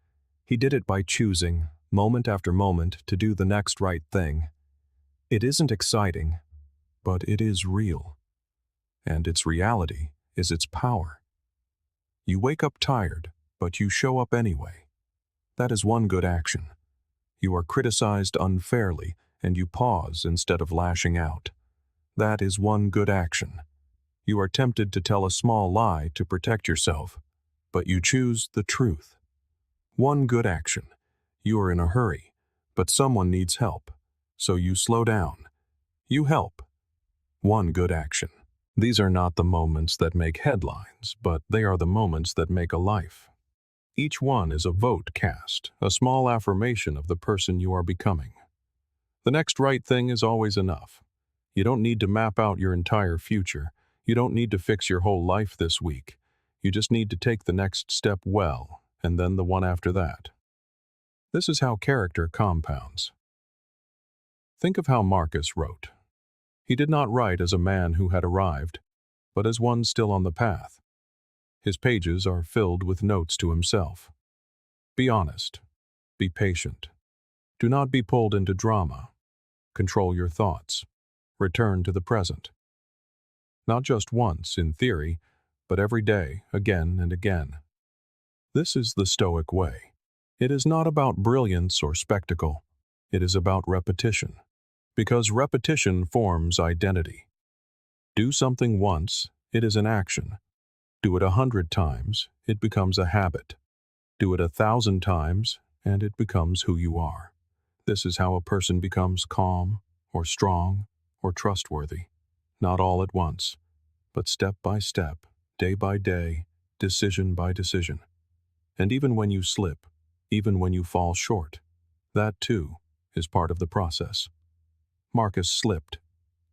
He did it by choosing, moment after moment, to do the next right thing. It isn't exciting, but it is real. And its reality is its power. You wake up tired, but you show up anyway. That is one good action. You are criticized unfairly, and you pause instead of lashing out. That is one good action. You are tempted to tell a small lie to protect yourself, but you choose the truth. One good action. You are in a hurry, but someone needs help. So you slow down. You help. One good action. These are not the moments that make headlines, but they are the moments that make a life. Each one is a vote cast, a small affirmation of the person you are becoming. The next right thing is always enough. You don't need to map out your entire future. You don't need to fix your whole life this week. You just need to take the next step well, and then the one after that. This is how character compounds. Think of how Marcus wrote. He did not write as a man who had arrived, but as one still on the path. His pages are filled with notes to himself. Be honest. Be patient. Do not be pulled into drama. Control your thoughts. Return to the present. Not just once, in theory, but every day, again and again. This is the Stoic way. It is not about brilliance or spectacle. It is about repetition. Because repetition forms identity. Do something once, it is an action. Do it 100 times, it becomes a habit. Do it 1,000 times, and it becomes who you are. This is how a person becomes calm, or strong, or trustworthy. Not all at once, but step by step, day by day, decision by decision. And even when you slip, even when you fall short, that too is part of the process. Marcus slipped.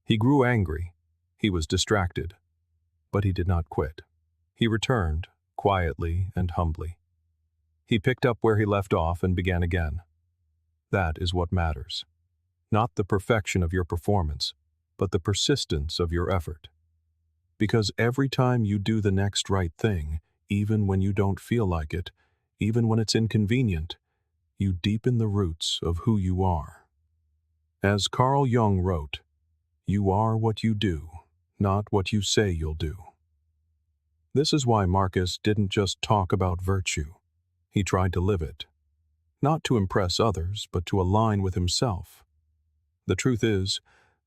He grew angry. He was distracted. But he did not quit. He returned, quietly and humbly. He picked up where he left off and began again. That is what matters. Not the perfection of your performance, but the persistence of your effort. Because every time you do the next right thing, even when you don't feel like it, even when it's inconvenient, you deepen the roots of who you are. As Carl Jung wrote, you are what you do, not what you say you'll do. This is why Marcus didn't just talk about virtue. He tried to live it. Not to impress others, but to align with himself. The truth is,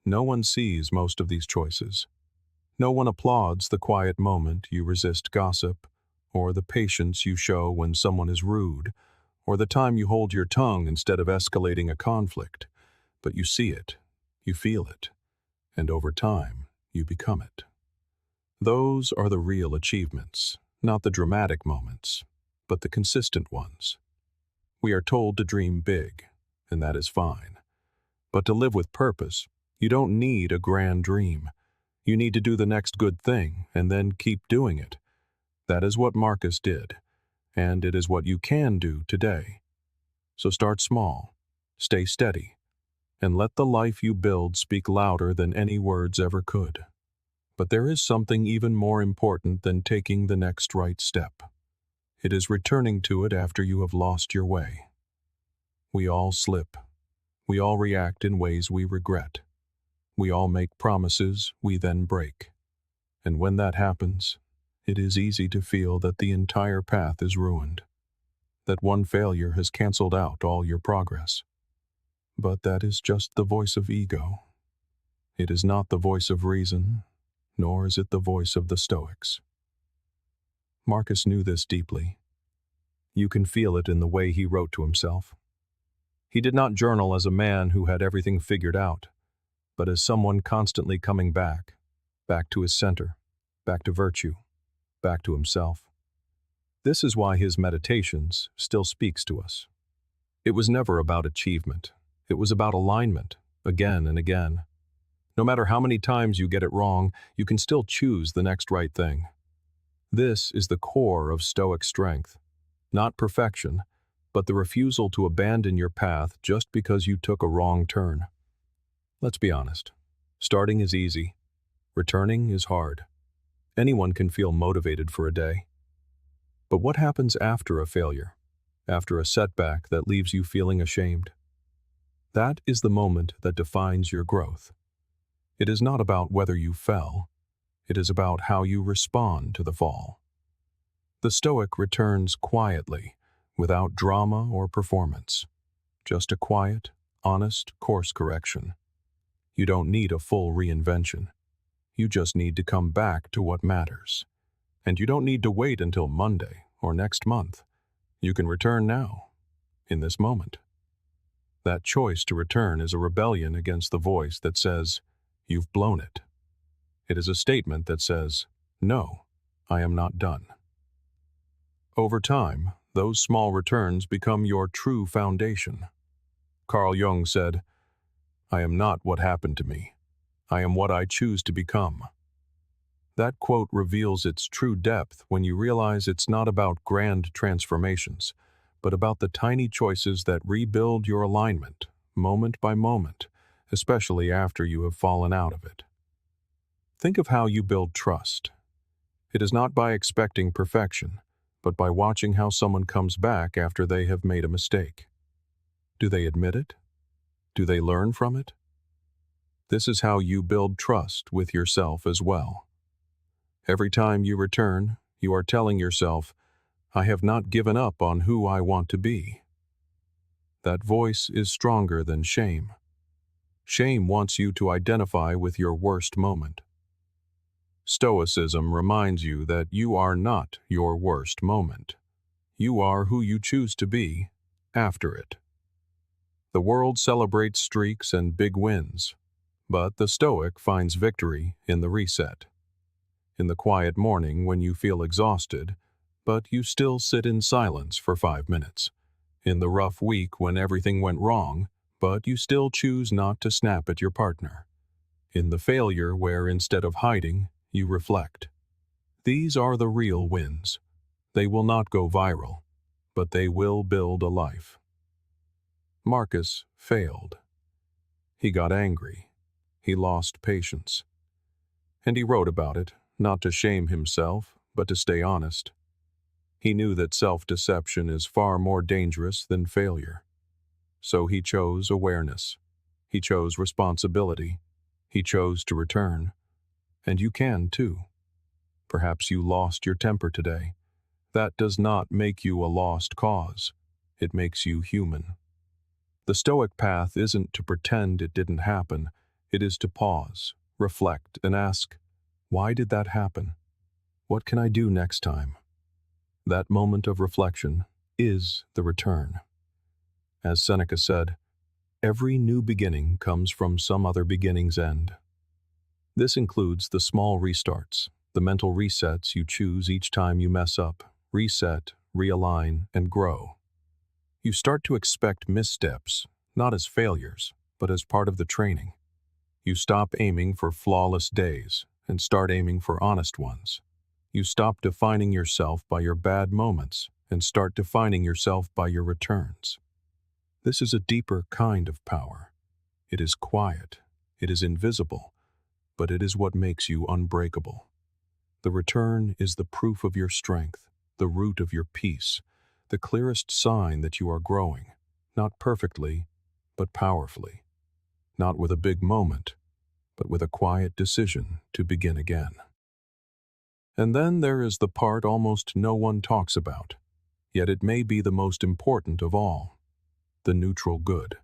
no one sees most of these choices. No one applauds the quiet moment you resist gossip, or the patience you show when someone is rude, or the time you hold your tongue instead of escalating a conflict. But you see it, you feel it, and over time, you become it. Those are the real achievements, not the dramatic moments, but the consistent ones. We are told to dream big, and that is fine. But to live with purpose, you don't need a grand dream. You need to do the next good thing, and then keep doing it. That is what Marcus did, and it is what you can do today. So start small, stay steady, and let the life you build speak louder than any words ever could. But there is something even more important than taking the next right step. It is returning to it after you have lost your way. We all slip. We all react in ways we regret. We all make promises we then break. And when that happens, it is easy to feel that the entire path is ruined, that one failure has canceled out all your progress. But that is just the voice of ego. It is not the voice of reason, nor is it the voice of the Stoics. Marcus knew this deeply. You can feel it in the way he wrote to himself. He did not journal as a man who had everything figured out, but as someone constantly coming back to his center, back to virtue, back to himself. This is why his meditations still speaks to us. It was never about achievement. It was about alignment, again and again. No matter how many times you get it wrong, you can still choose the next right thing. This is the core of Stoic strength. Not perfection, but the refusal to abandon your path just because you took a wrong turn. Let's be honest. Starting is easy. Returning is hard. Anyone can feel motivated for a day. But what happens after a failure? After a setback that leaves you feeling ashamed? That is the moment that defines your growth. It is not about whether you fell. It is about how you respond to the fall. The Stoic returns quietly, without drama or performance. Just a quiet, honest course correction. You don't need a full reinvention. You just need to come back to what matters. And you don't need to wait until Monday or next month. You can return now, in this moment. That choice to return is a rebellion against the voice that says, "You've blown it." It is a statement that says, "No, I am not done." Over time, those small returns become your true foundation. Carl Jung said, "I am not what happened to me. I am what I choose to become." That quote reveals its true depth when you realize it's not about grand transformations, but about the tiny choices that rebuild your alignment, moment by moment, especially after you have fallen out of it. Think of how you build trust. It is not by expecting perfection, but by watching how someone comes back after they have made a mistake. Do they admit it? Do they learn from it? This is how you build trust with yourself as well. Every time you return, you are telling yourself, "I have not given up on who I want to be." That voice is stronger than shame. Shame wants you to identify with your worst moment. Stoicism reminds you that you are not your worst moment. You are who you choose to be after it. The world celebrates streaks and big wins, but the Stoic finds victory in the reset. In the quiet morning when you feel exhausted, but you still sit in silence for 5 minutes. In the rough week when everything went wrong, but you still choose not to snap at your partner. In the failure where instead of hiding, you reflect. These are the real wins. They will not go viral, but they will build a life. Marcus failed. He got angry. He lost patience. And he wrote about it, not to shame himself, but to stay honest. He knew that self-deception is far more dangerous than failure. So he chose awareness. He chose responsibility. He chose to return. And you can too. Perhaps you lost your temper today. That does not make you a lost cause. It makes you human. The Stoic path isn't to pretend it didn't happen. It is to pause, reflect, and ask, why did that happen? What can I do next time? That moment of reflection is the return. As Seneca said, every new beginning comes from some other beginning's end. This includes the small restarts, the mental resets you choose each time you mess up, reset, realign, and grow. You start to expect missteps, not as failures, but as part of the training. You stop aiming for flawless days and start aiming for honest ones. You stop defining yourself by your bad moments and start defining yourself by your returns. This is a deeper kind of power. It is quiet, it is invisible, but it is what makes you unbreakable. The return is the proof of your strength, the root of your peace, the clearest sign that you are growing, not perfectly, but powerfully. Not with a big moment, but with a quiet decision to begin again. And then there is the part almost no one talks about, yet it may be the most important of all, the neutral good.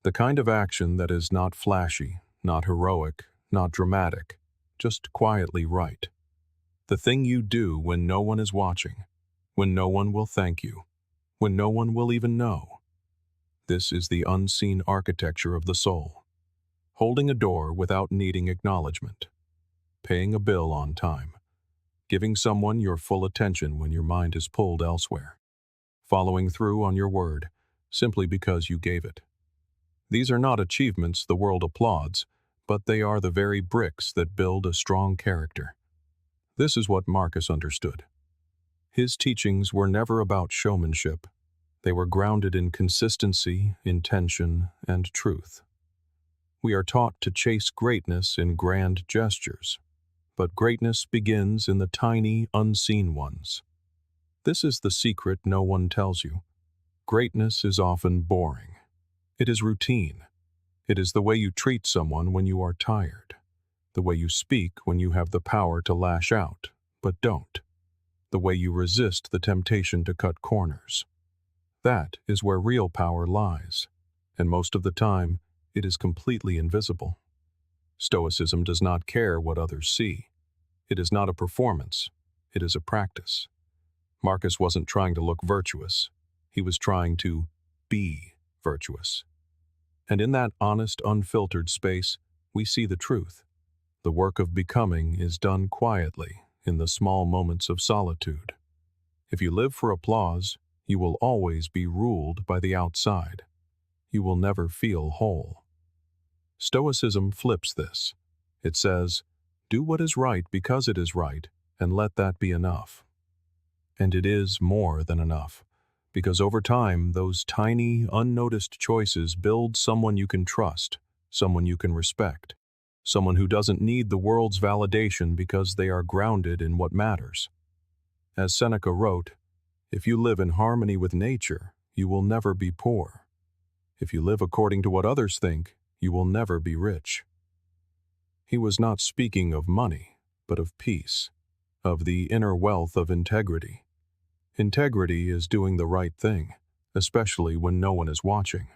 The kind of action that is not flashy, not heroic, not dramatic, just quietly right. The thing you do when no one is watching, when no one will thank you, when no one will even know. This is the unseen architecture of the soul. Holding a door without needing acknowledgement, paying a bill on time, giving someone your full attention when your mind is pulled elsewhere, following through on your word simply because you gave it. These are not achievements the world applauds, but they are the very bricks that build a strong character. This is what Marcus understood. His teachings were never about showmanship. They were grounded in consistency, intention, and truth. We are taught to chase greatness in grand gestures, but greatness begins in the tiny, unseen ones. This is the secret no one tells you. Greatness is often boring. It is routine. It is the way you treat someone when you are tired, the way you speak when you have the power to lash out, but don't, the way you resist the temptation to cut corners. That is where real power lies, and most of the time, it is completely invisible. Stoicism does not care what others see. It is not a performance. It is a practice. Marcus wasn't trying to look virtuous. He was trying to be virtuous. And in that honest, unfiltered space, we see the truth. The work of becoming is done quietly in the small moments of solitude. If you live for applause, you will always be ruled by the outside. You will never feel whole. Stoicism flips this. It says, do what is right because it is right, and let that be enough. And it is more than enough, because over time, those tiny, unnoticed choices build someone you can trust, someone you can respect, someone who doesn't need the world's validation because they are grounded in what matters. As Seneca wrote, if you live in harmony with nature, you will never be poor. If you live according to what others think, you will never be rich. He was not speaking of money, but of peace, of the inner wealth of integrity. Integrity is doing the right thing, especially when no one is watching.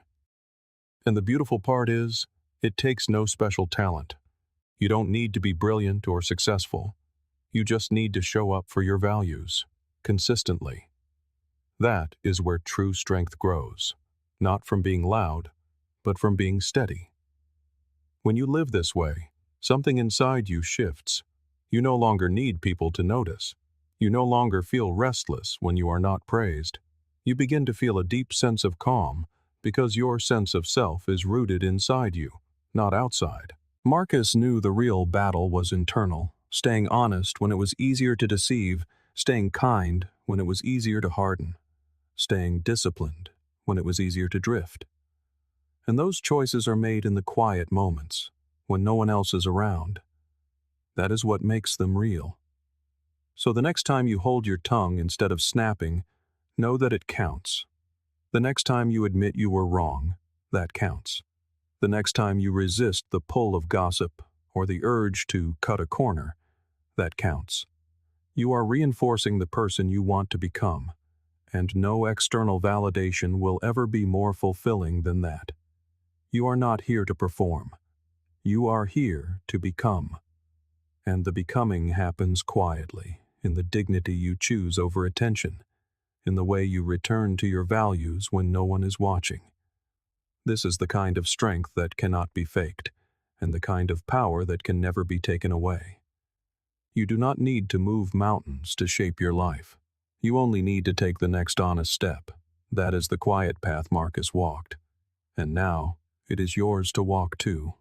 And the beautiful part is, it takes no special talent. You don't need to be brilliant or successful. You just need to show up for your values, consistently. That is where true strength grows, not from being loud, but from being steady. When you live this way, something inside you shifts. You no longer need people to notice. You no longer feel restless when you are not praised. You begin to feel a deep sense of calm because your sense of self is rooted inside you, not outside. Marcus knew the real battle was internal, staying honest when it was easier to deceive, staying kind when it was easier to harden, staying disciplined when it was easier to drift. And those choices are made in the quiet moments, when no one else is around. That is what makes them real. So the next time you hold your tongue instead of snapping, know that it counts. The next time you admit you were wrong, that counts. The next time you resist the pull of gossip or the urge to cut a corner, that counts. You are reinforcing the person you want to become, and no external validation will ever be more fulfilling than that. You are not here to perform. You are here to become. And the becoming happens quietly, in the dignity you choose over attention, in the way you return to your values when no one is watching. This is the kind of strength that cannot be faked, and the kind of power that can never be taken away. You do not need to move mountains to shape your life. You only need to take the next honest step. That is the quiet path Marcus walked. And now, it is yours to walk too.